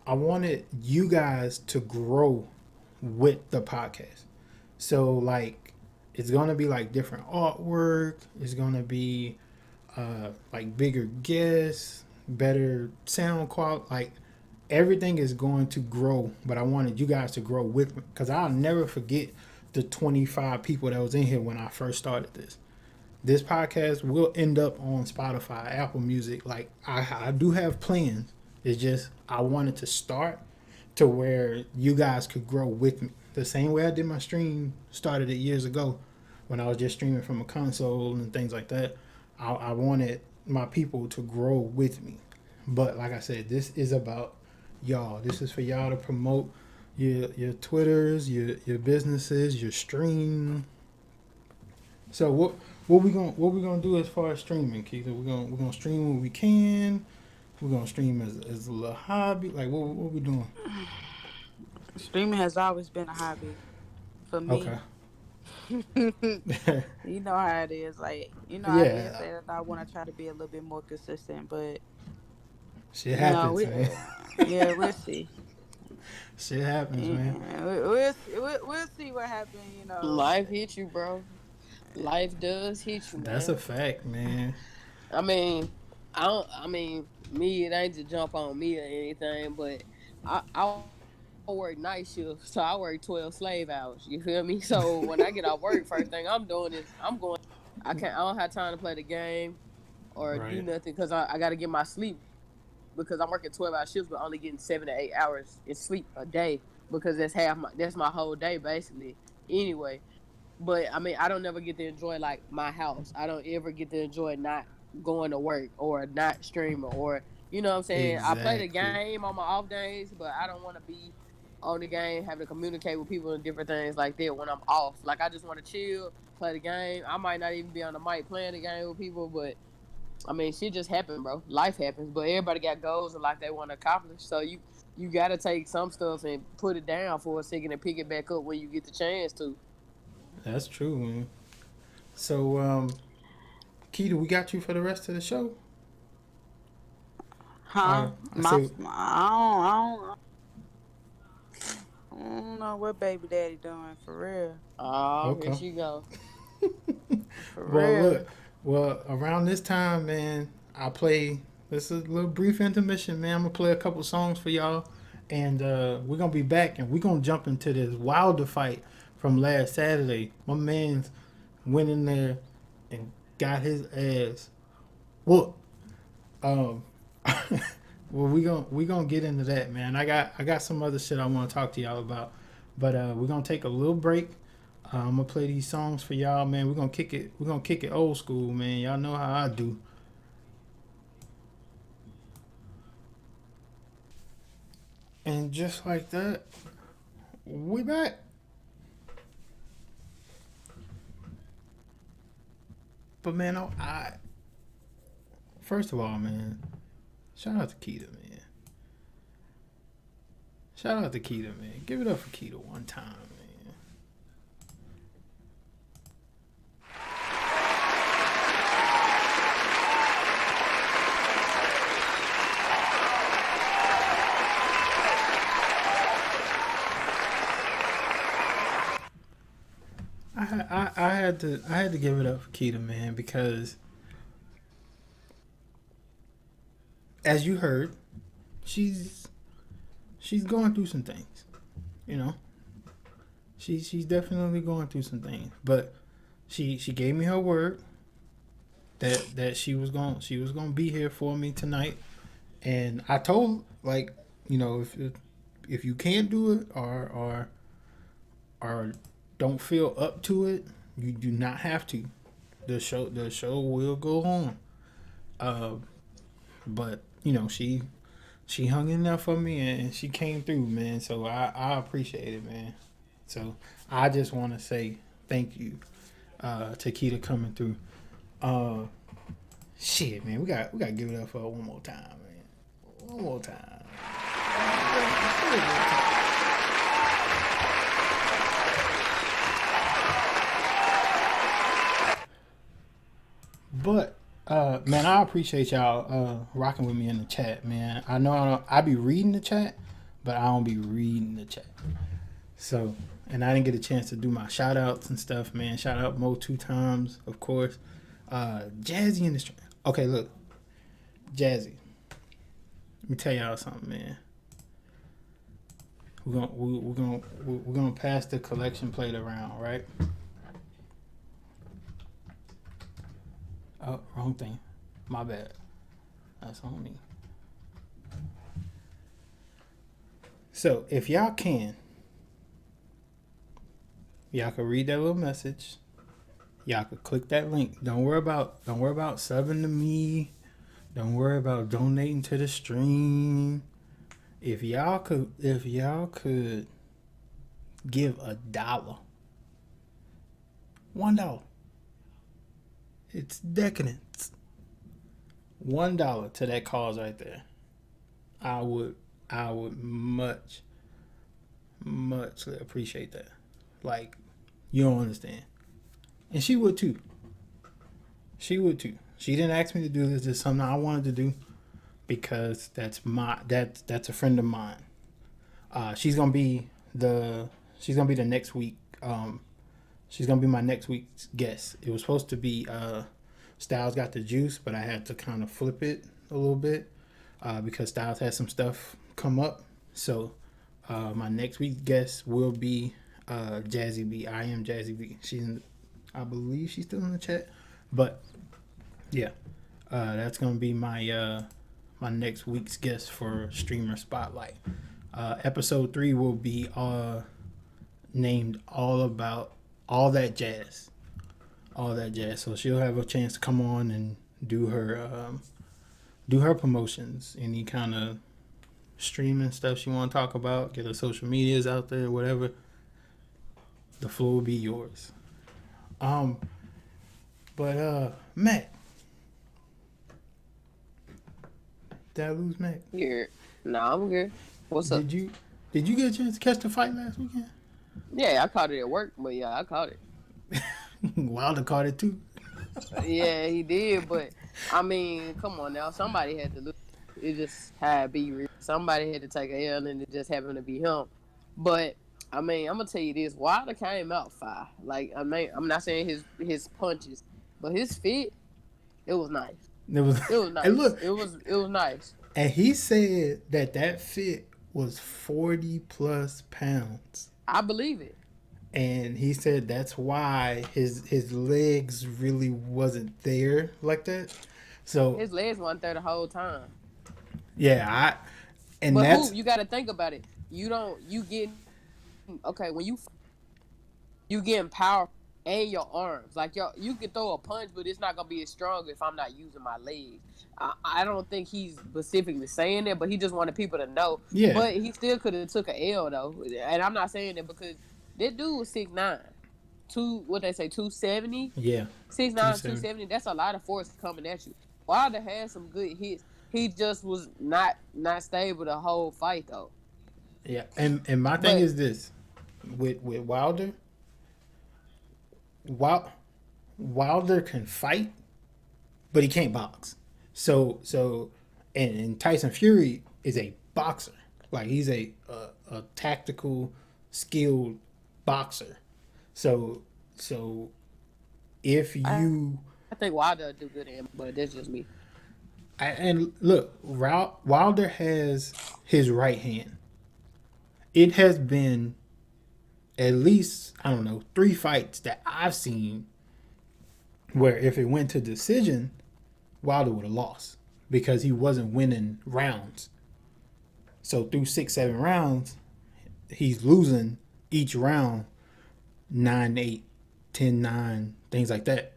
I wanted you guys to grow with the podcast. So like it's gonna be like different artwork. It's gonna be like bigger guests, better sound quality. Like everything is going to grow. But I wanted you guys to grow with me because I'll never forget the 25 people that was in here when I first started this. This podcast will end up on Spotify, Apple Music. Like I do have plans. It's just I wanted to start to where you guys could grow with me. The same way I did my stream, started it years ago when I was just streaming from a console and things like that. I wanted my people to grow with me. But like I said, this is about y'all. This is for y'all to promote your Twitters, your businesses, your stream. So what we gonna do as far as streaming, Keith? We're gonna stream when we can. We're gonna stream as a little hobby. Like what we doing? Streaming has always been a hobby for Okay. me. You know how it is. Like, I did Yeah. say that I want to try to be a little bit more consistent, but Shit happens, we, man. yeah, we'll see. Shit happens, man. Yeah, we'll see. We'll see what happens. Life hit you, bro. Life does hit you, That's a man. fact, man. I mean, I don't. I mean, me, it ain't to jump on me or anything, but I work night shift, so I work 12 slave hours. You feel me? So when I get off work, first thing I'm doing is I'm going. I can't. I don't have time to play the game or do Right. nothing because I got to get my sleep because I'm working 12-hour shifts, but only getting 7 to 8 hours in sleep a day because that's my whole day basically. Anyway, but I mean, I don't never get to enjoy like my house. I don't ever get to enjoy not going to work or not streaming or what I'm saying. I play the Exactly. game on my off days, but I don't want to be on the game having to communicate with people and different things like that when I'm off. Like I just want to chill, play the game. I might not even be on the mic playing the game with people, but I mean, shit just happened, bro. Life happens, but everybody got goals and like they want to accomplish. So you got to take some stuff and put it down for a second and pick it back up when you get the chance to. That's true, man. So, Keita, we got you for the rest of the show. Huh? I say, I don't know what baby daddy doing for real. Oh, here okay. she go. For Well, real. look. Well, around this time, man, I play This is a little brief intermission, man. I'm gonna play a couple songs for y'all, and we're gonna be back, and we're gonna jump into this Wilder fight from last Saturday. My man's went in there and got his ass whooped. Um, well, we gonna get into that, man. I got some other shit I want to talk to y'all about, but we're gonna take a little break. I'm gonna play these songs for y'all, man. We're gonna kick it. We're gonna kick it old school, man. Y'all know how I do. And just like that, we back. But man, I first of all, man, shout out to Keita, man. Shout out to Keita, man. Give it up for Keita one time, man. I had to give it up for Keita, man, because as you heard, she's going through some things, you know. She's definitely going through some things, but she gave me her word that she was gonna be here for me tonight, and I told, like, you know, if you can't do it or don't feel up to it, you do not have to. The show will go on. But you know, she hung in there for me and she came through, man. So I appreciate it, man. So I just want to say thank you to Keita coming through. Shit, man, we got to give it up for her one more time, man. One more time. But man, I appreciate y'all rocking with me in the chat, man. I know I be reading the chat, but I don't be reading the chat. So, and I didn't get a chance to do my shout outs and stuff, man. Shout out Mo 2 times, of course. Jazzy in the stream. Okay, look, Jazzy. Let me tell y'all something, man. We're gonna pass the collection plate around, right? Oh, wrong thing. My bad. That's on me. So if y'all can read that little message. Y'all could click that link. Don't worry about subbing to me. Don't worry about donating to the stream. If y'all could give $1. $1. It's decadence. $1 to that cause right there. I would much appreciate that. Like, you don't understand. And she would too. She would too. She didn't ask me to do this. This is something I wanted to do because that's a friend of mine. She's gonna be the next week. She's gonna be my next week's guest. It was supposed to be Styles Got the Juice, but I had to kind of flip it a little bit because Styles had some stuff come up. So my next week's guest will be Jazzy B. I am Jazzy B. I believe she's still in the chat, but yeah, that's gonna be my my next week's guest for Streamer Spotlight. Episode 3 will be named all that jazz. So she'll have a chance to come on and do her promotions, any kind of streaming stuff she want to talk about, get her social medias out there, whatever. The floor will be yours. But Matt, did I lose Matt? Yeah. Nah, I'm good. What's up? Did you get a chance to catch the fight last weekend? Yeah, I caught it at work, but yeah, I caught it. Wilder caught it too. Yeah, he did, but I mean, come on now. Somebody had to lose. It just had to be real. Somebody had to take a L, and it just happened to be him. But I mean, I'm gonna tell you this: Wilder came out fire. Like, I mean, I'm not saying his punches, but his fit, it was nice. It was, It was and nice. look, It was nice. and he said that that fit was 40 plus pounds. I believe it. And he said that's why his legs really wasn't there like that. So His legs weren't there the whole time. yeah, I and But who that's you got to think about it. You don't you getting okay when you getting power and your arms. Like you can throw a punch, but it's not gonna be as strong if I'm not using my legs. I don't think he's specifically saying that, but he just wanted people to know. yeah, But he still could have took an L though, and I'm not saying that because that dude was 6'9", what they say 270, yeah, 6'9", 270. 270. That's a lot of force coming at you. Wilder had some good hits. He just was not stable the whole fight though. Yeah, and my thing But is this with Wilder. Wilder can fight, but he can't box. So and Tyson Fury is a boxer. Like he's a tactical, skilled boxer. So if I you I think Wilder do good in, but that's just me. and look, Wilder has his right hand. It has been at least I don't know 3 fights that I've seen where if it went to decision, Wilder would have lost because he wasn't winning rounds. So through 6, 7 rounds, he's losing each round 9, 8, 10, 9, things like that.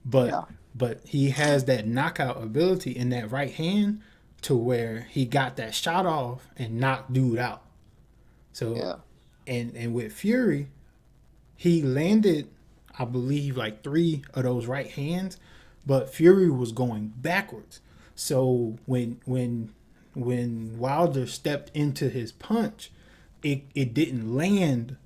But Yeah, but he has that knockout ability in that right hand to where he got that shot off and knocked dude out. So yeah, and with Fury, he landed, I believe, like 3 of those right hands, but Fury was going backwards. So when Wilder stepped into his punch, it didn't land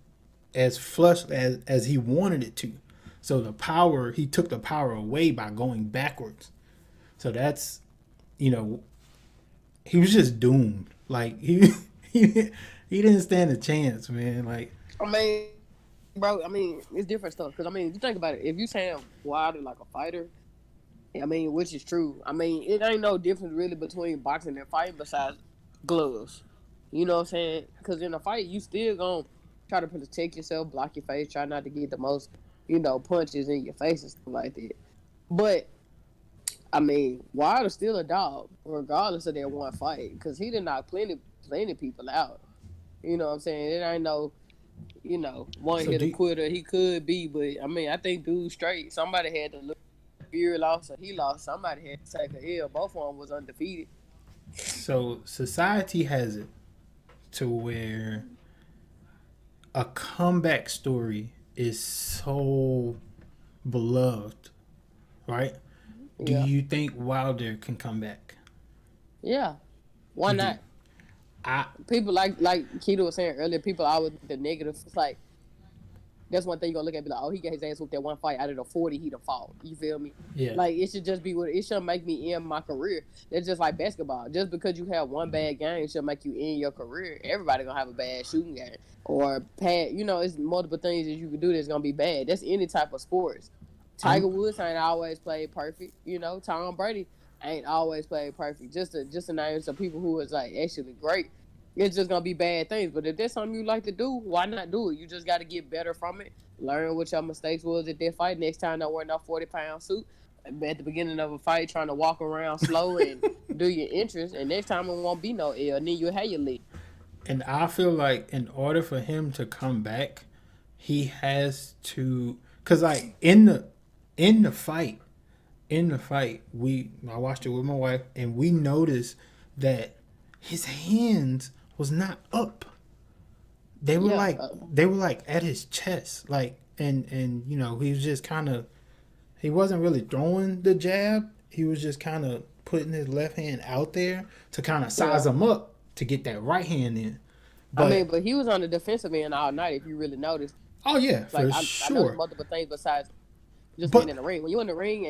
as flush as he wanted it to. So the power he took the power away by going backwards. So that's you know he was just doomed. Like he he didn't stand a chance, man. Like I mean, bro. I mean, it's different stuff. Cause I mean, you think about it. If you saying Wilder like a fighter, I mean, which is true. I mean, it ain't no difference really between boxing and fighting besides gloves. You know what I'm saying? Because in a fight, you still gonna try to protect yourself, block your face, try not to get the most, punches in your face and stuff like that. But I mean, Wilder's still a dog, regardless of that one fight, because he did not plenty people out. You know what I'm saying? It ain't no, one so hit a do quitter. He could be, but I mean, I think dude straight. Somebody had to look. Fury lost or he lost. Somebody had to take a L. Both of them was undefeated. so society has it to where a comeback story is so beloved, right? Do Yeah, you think Wilder can come back? yeah. Why You do. not? I People like Keto was saying earlier. People always the negative. It's like that's one thing you're gonna look at and be like, oh, he got his ass whooped that one fight out of the 40 he done fought. You feel me? yeah. Like it should just be what it should make me end my career. That's just like basketball. Just because you have one bad game should make you end your career. Everybody gonna have a bad shooting game or bad. It's multiple things that you can do that's gonna be bad. That's any type of sports. Tiger I'm Woods ain't always played perfect. Tom Brady ain't always played perfect. Just to name some people who is like actually great. It's just gonna be bad things. But if that's something you like to do, why not do it? You just got to get better from it. Learn what your mistakes was at that fight. Next time, don't wear no 40-pound suit at the beginning of a fight, trying to walk around slow and do your entrance. And next time it won't be no L. And then you'll have your lead. and I feel like in order for him to come back, he has to cuz like in the fight, we I watched it with my wife and we noticed that his hands was not up. They were Yeah, like they were like at his chest, like and he was just kind of he wasn't really throwing the jab. He was just kind of putting his left hand out there to kind of size yeah. him up to get that right hand in. I But mean, but he was on the defensive end all night. If you really noticed, oh yeah, like for I noticed sure. multiple things besides just being But in the ring. When you're in the ring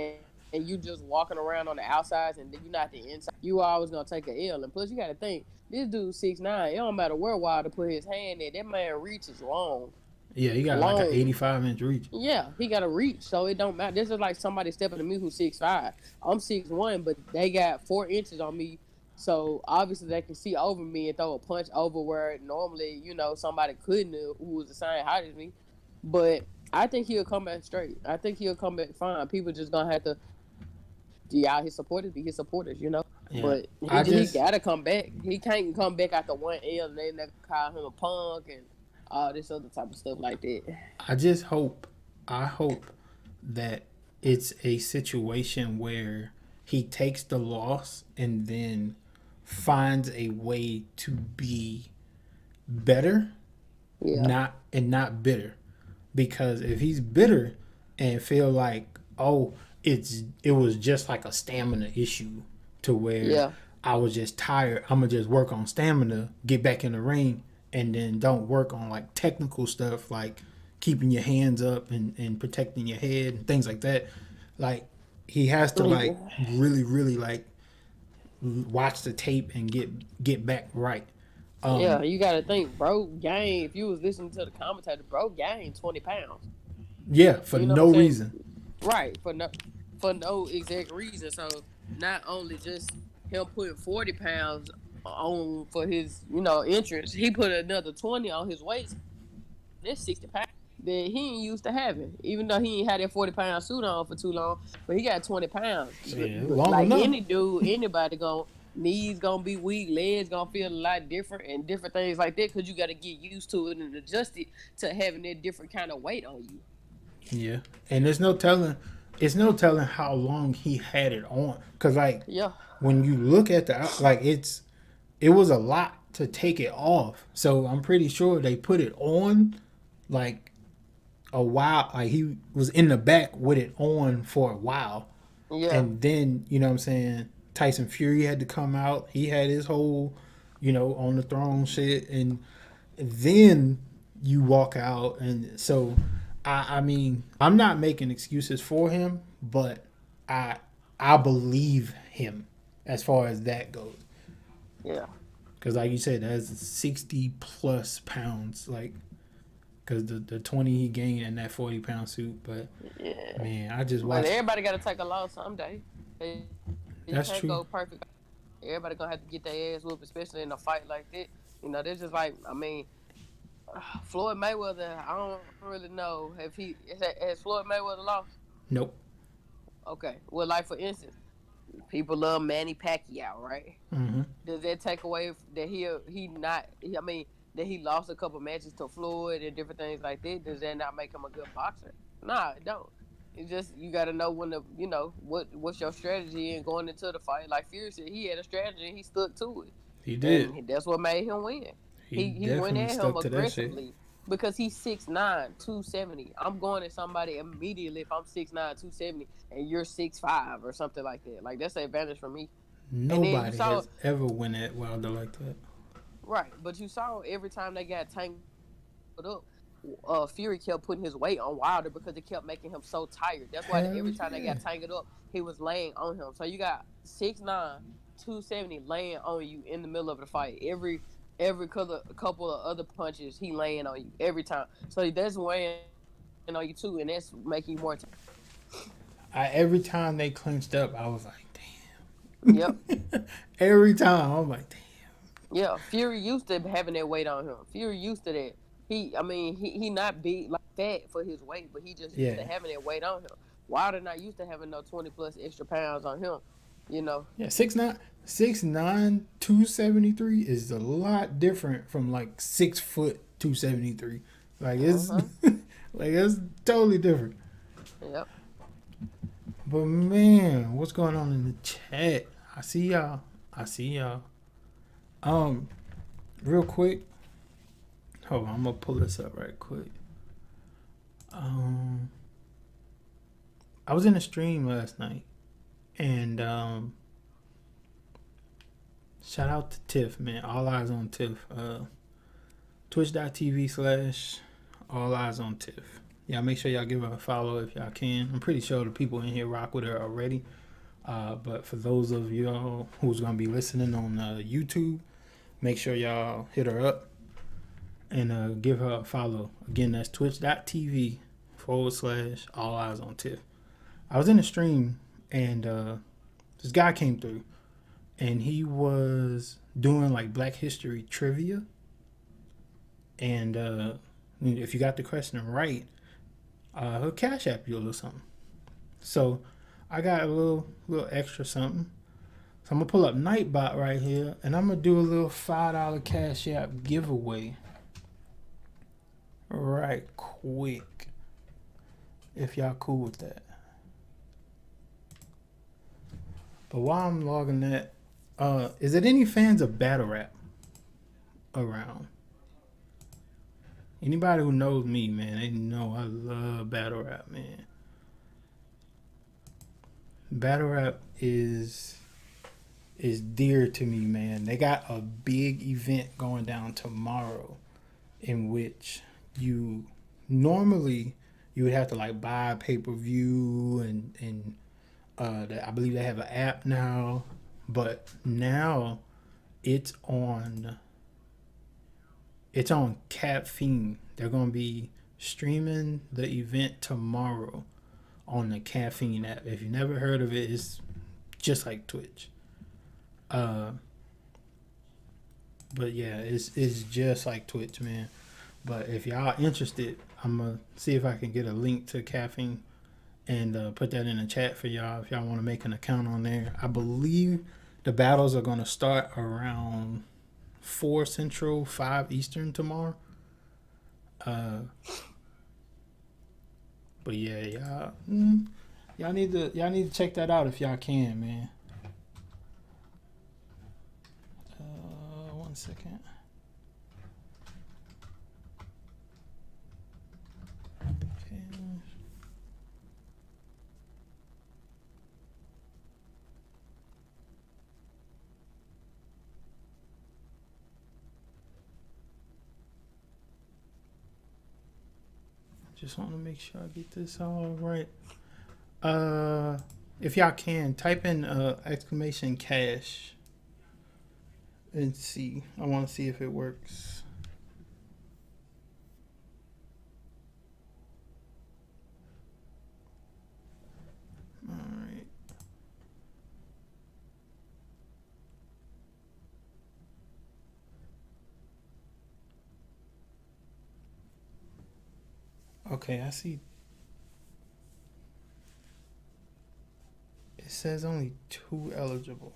and you just walking around on the outsides and you're not the inside, you always gonna take a L. And plus, you got to think this dude 6'9". It don't matter where Wilder put his hand in. That man reach is long. Yeah, he got like an long. 85-inch reach. Yeah, he got a reach, so it don't matter. This is like somebody stepping to me who's 6'5". I'm 6'1", but they got 4 inches on me, so obviously they can see over me and throw a punch over where normally somebody couldn't who was the same height as me. But I think he'll come back straight. I think he'll come back fine. People just gonna have to his supporters be his supporters. Yeah, But I he just gotta come back. He can't come back after 1 L and then they call him a punk and all this other type of stuff like that. I just hope, I hope that it's a situation where he takes the loss and then finds a way to be better, Yeah. not bitter. Because if he's bitter and feel like, oh, it was just like a stamina issue to where Yeah. I was just tired, I'm gonna just work on stamina, get back in the ring, and then don't work on like technical stuff like keeping your hands up and protecting your head and things like that. Like he has to like really, really like watch the tape and get back right. Yeah, you got to think, bro. Gained. If you was listening to the commentator, bro, gained 20 pounds. Yeah, for You know no what I'm saying? reason. Right, for no exact reason. So not only just him putting 40 pounds on for his entrance, he put another 20 on his waist. That's 60 pounds that he ain't used to having. Even though he ain't had that 40-pound suit on for too long, but he got 20 pounds. Yeah, long Like enough. any dude, anybody knees gonna be weak, legs gonna feel a lot different, and different things like that. Cause you got to get used to it and adjust it to having that different kind of weight on you. Yeah, and there's no telling. It's no telling how long he had it on. Cause like when you look at it was a lot to take it off. So I'm pretty sure they put it on like a while. Like he was in the back with it on for a while. Yeah. And then, you know what I'm saying, Tyson Fury had to come out. He had his whole, on the throne shit. And then you walk out. And so, I mean, I'm not making excuses for him, but I believe him as far as that goes. Yeah. Because like you said, that's 60 plus pounds. Like, because the 20 he gained in that 40-pound suit. But, man, I just watched. But everybody got to take a loss someday. That's can't true. Go perfect. Everybody going to have to get their ass whooped, especially in a fight like that. They're just like, I mean, Floyd Mayweather, I don't really know. Has Floyd Mayweather lost? Nope. Okay. Well, like, for instance, people love Manny Pacquiao, right? Mm-hmm. Does that take away that that he lost a couple matches to Floyd and different things like that? Does that not make him a good boxer? Nah, it don't. It's just you got to know when what's your strategy and going into the fight. Like Fury said, he had a strategy and he stuck to it. He did. And that's what made him win. He went at him aggressively because he's 6'9", 270. I'm going at somebody immediately if I'm 6'9", 270, and you're 6'5" or something like that. Like, that's an advantage for me. Nobody has ever won at Wilder like that. Right, but you saw every time they got tangled up, Fury kept putting his weight on Wilder because it kept making him so tired. That's why every time they got tangled up, he was laying on him. So you got 6'9", 270 laying on you in the middle of the fight. Every couple of other punches, he laying on you every time. So that's weighing on you too, and that's making you more. Every time they clinched up, I was like, damn. Yep. Every time, I'm like, damn. Yeah, Fury used to having that weight on him. Fury used to that. He not big like that for his weight, but he just used to having that weight on him. Wilder not used to having no 20 plus extra pounds on him. Yeah, 6'9", 273 is a lot different from like 6 foot 273. Like it's it's totally different. Yep. But man, what's going on in the chat? I see y'all. Real quick. Hold on, I'm gonna pull this up right quick. I was in a stream last night, and shout out to Tiff, man. All eyes on Tiff. Twitch.tv/All Eyes on Tiff. Yeah, make sure y'all give her a follow if y'all can. I'm pretty sure the people in here rock with her already. But for those of y'all who's gonna be listening on YouTube, make sure y'all hit her up. and give her a follow. Again, that's twitch.tv/all eyes on Tiff. I was in the stream and this guy came through and he was doing like Black History trivia. And if you got the question right, he'll cash app you a little something. So I got a little extra something. So I'm gonna pull up Nightbot right here, and I'm gonna do a little $5 cash app giveaway right quick. If y'all cool with that. But while I'm logging that, is there any fans of battle rap around? Anybody who knows me, man, they know I love battle rap, man. Battle rap is dear to me, man. They got a big event going down tomorrow in which you normally you would have to like buy a pay-per-view and I believe they have an app now, but now it's on Caffeine. They're going to be streaming the event tomorrow on the Caffeine app. If you never heard of it, it's just like Twitch. But yeah, it's just like Twitch, man. But if y'all interested, I'm gonna see if I can get a link to Caffeine and put that in the chat for y'all if y'all want to make an account on there. I believe the battles are gonna start around 4 Central, 5 Eastern tomorrow. But yeah, y'all need to check that out if y'all can, man. 1 second. Just want to make sure I get this all right. If y'all can, type in exclamation cash and see. I want to see if it works. All right. Okay, I see. It says only 2 eligible.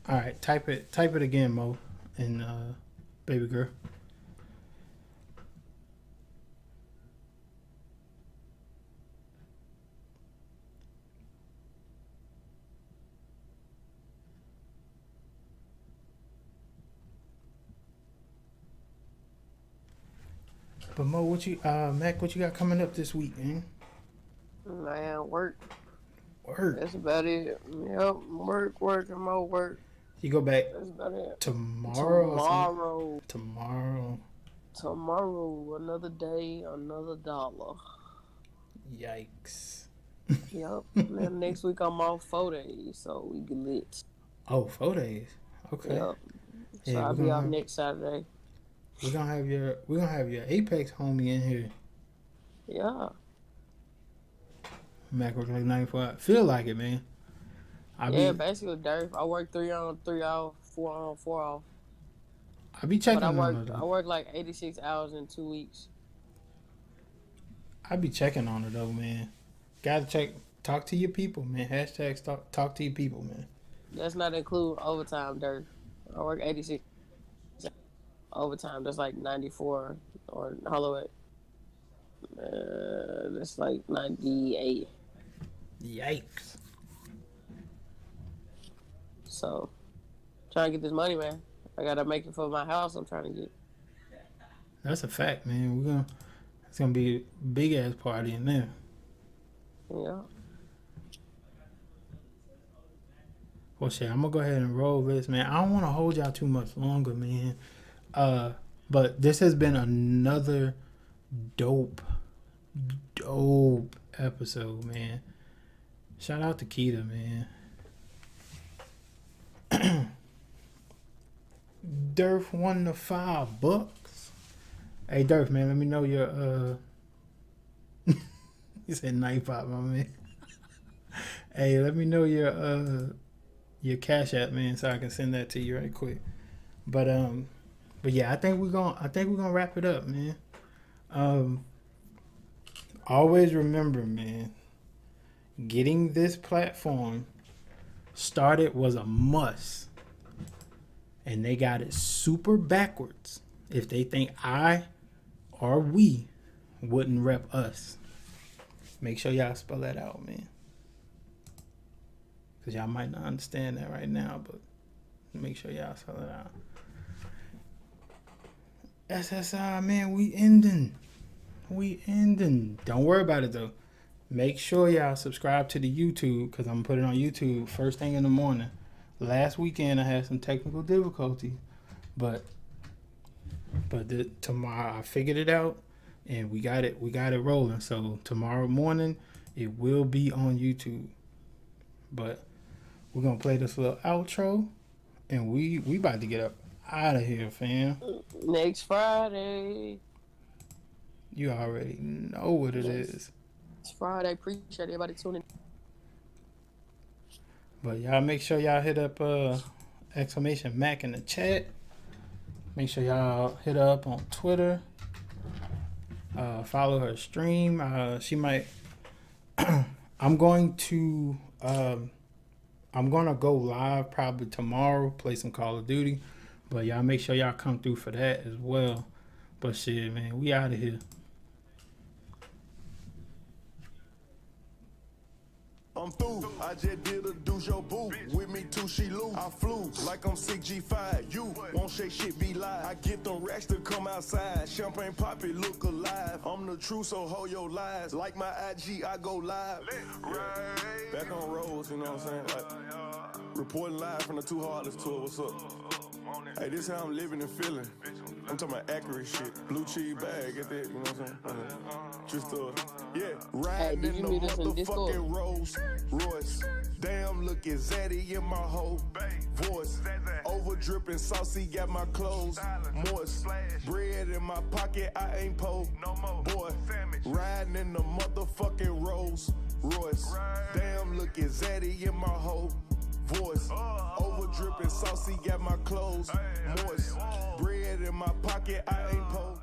All right, type it again, Mo, and baby girl. But Mo, Mac, what you got coming up this week, man? Man, work. Work. That's about it. Yep, work, and more work. You go back. That's about it. Tomorrow. Tomorrow, another day, another dollar. Yikes. Yep. Then next week I'm off 4 days, so we get lit. Oh, 4 days. Okay. Yep. So Yeah, I'll be out next Saturday. We're gonna have your Apex homie in here. Yeah. Mac working like 94 hours. Feel like it, man. Basically, Dirk. I work 3 on, 3 off, 4 on, 4 off. I be checking on it. I work like 86 hours in 2 weeks. I be checking on it though, man. Gotta check. Talk to your people, man. Hashtags talk to your people, man. That's not include overtime, Dirk. I work 86 overtime. That's like 94 or Holloway. That's like 98. Yikes. So, trying to get this money, man. I gotta make it for my house. I'm trying to get. That's a fact, man. It's gonna be a big ass party in there. Yeah. Well, shit, I'm gonna go ahead and roll this, man. I don't want to hold y'all too much longer, man. But this has been another dope episode, man. Shout out to Keita, man. Durf won the $5. Hey Durf, man, let me know your he said 95, my man. Hey, let me know your Cash App, man, so I can send that to you right quick. But yeah, I think we're gonna wrap it up, man. Always remember, man, getting this platform started was a must. And they got it super backwards if they think I or we wouldn't rep us. Make sure y'all spell that out, man. Because y'all might not understand that right now, but make sure y'all spell it out. SSI, man, we ending. Don't worry about it, though. Make sure y'all subscribe to the YouTube, because I'm going to put it on YouTube first thing in the morning. Last weekend I had some technical difficulties, but tomorrow I figured it out and we got it rolling. So tomorrow morning it will be on YouTube. But we're gonna play this little outro and we about to get up out of here, fam. Next Friday. You already know what it is. It's Friday. Appreciate everybody tuning in. But y'all make sure y'all hit up exclamation Mac in the chat. Make sure y'all hit her up on Twitter. Follow her stream. She might. I'm gonna go live probably tomorrow. Play some Call of Duty. But y'all make sure y'all come through for that as well. But shit, man, we out of here. I'm through. I just did a douche your boo. With me too, she lose. I flew like I'm 6G5. You won't shake shit, be live. I get them racks to come outside. Champagne pop it, look alive. I'm the truth, so hold your lies. Like my IG, I go live. Right. Back on roads, you know what I'm saying? Like, reporting live from the Too Heartless tour. What's up? Hey, this how I'm living and feeling. I'm talking about accurate shit. Blue cheese bag, get that, you know what I'm saying? Just yeah. Riding in the motherfucking Rolls Royce. Damn, looking zaddy in my whole voice. Over dripping saucy, got my clothes moist. Bread in my pocket, I ain't po. Boy, riding in the motherfucking Rolls Royce. Damn, looking zaddy in my whole voice. Over dripping saucy, got my clothes moist. Bread in my pocket, I ain't po.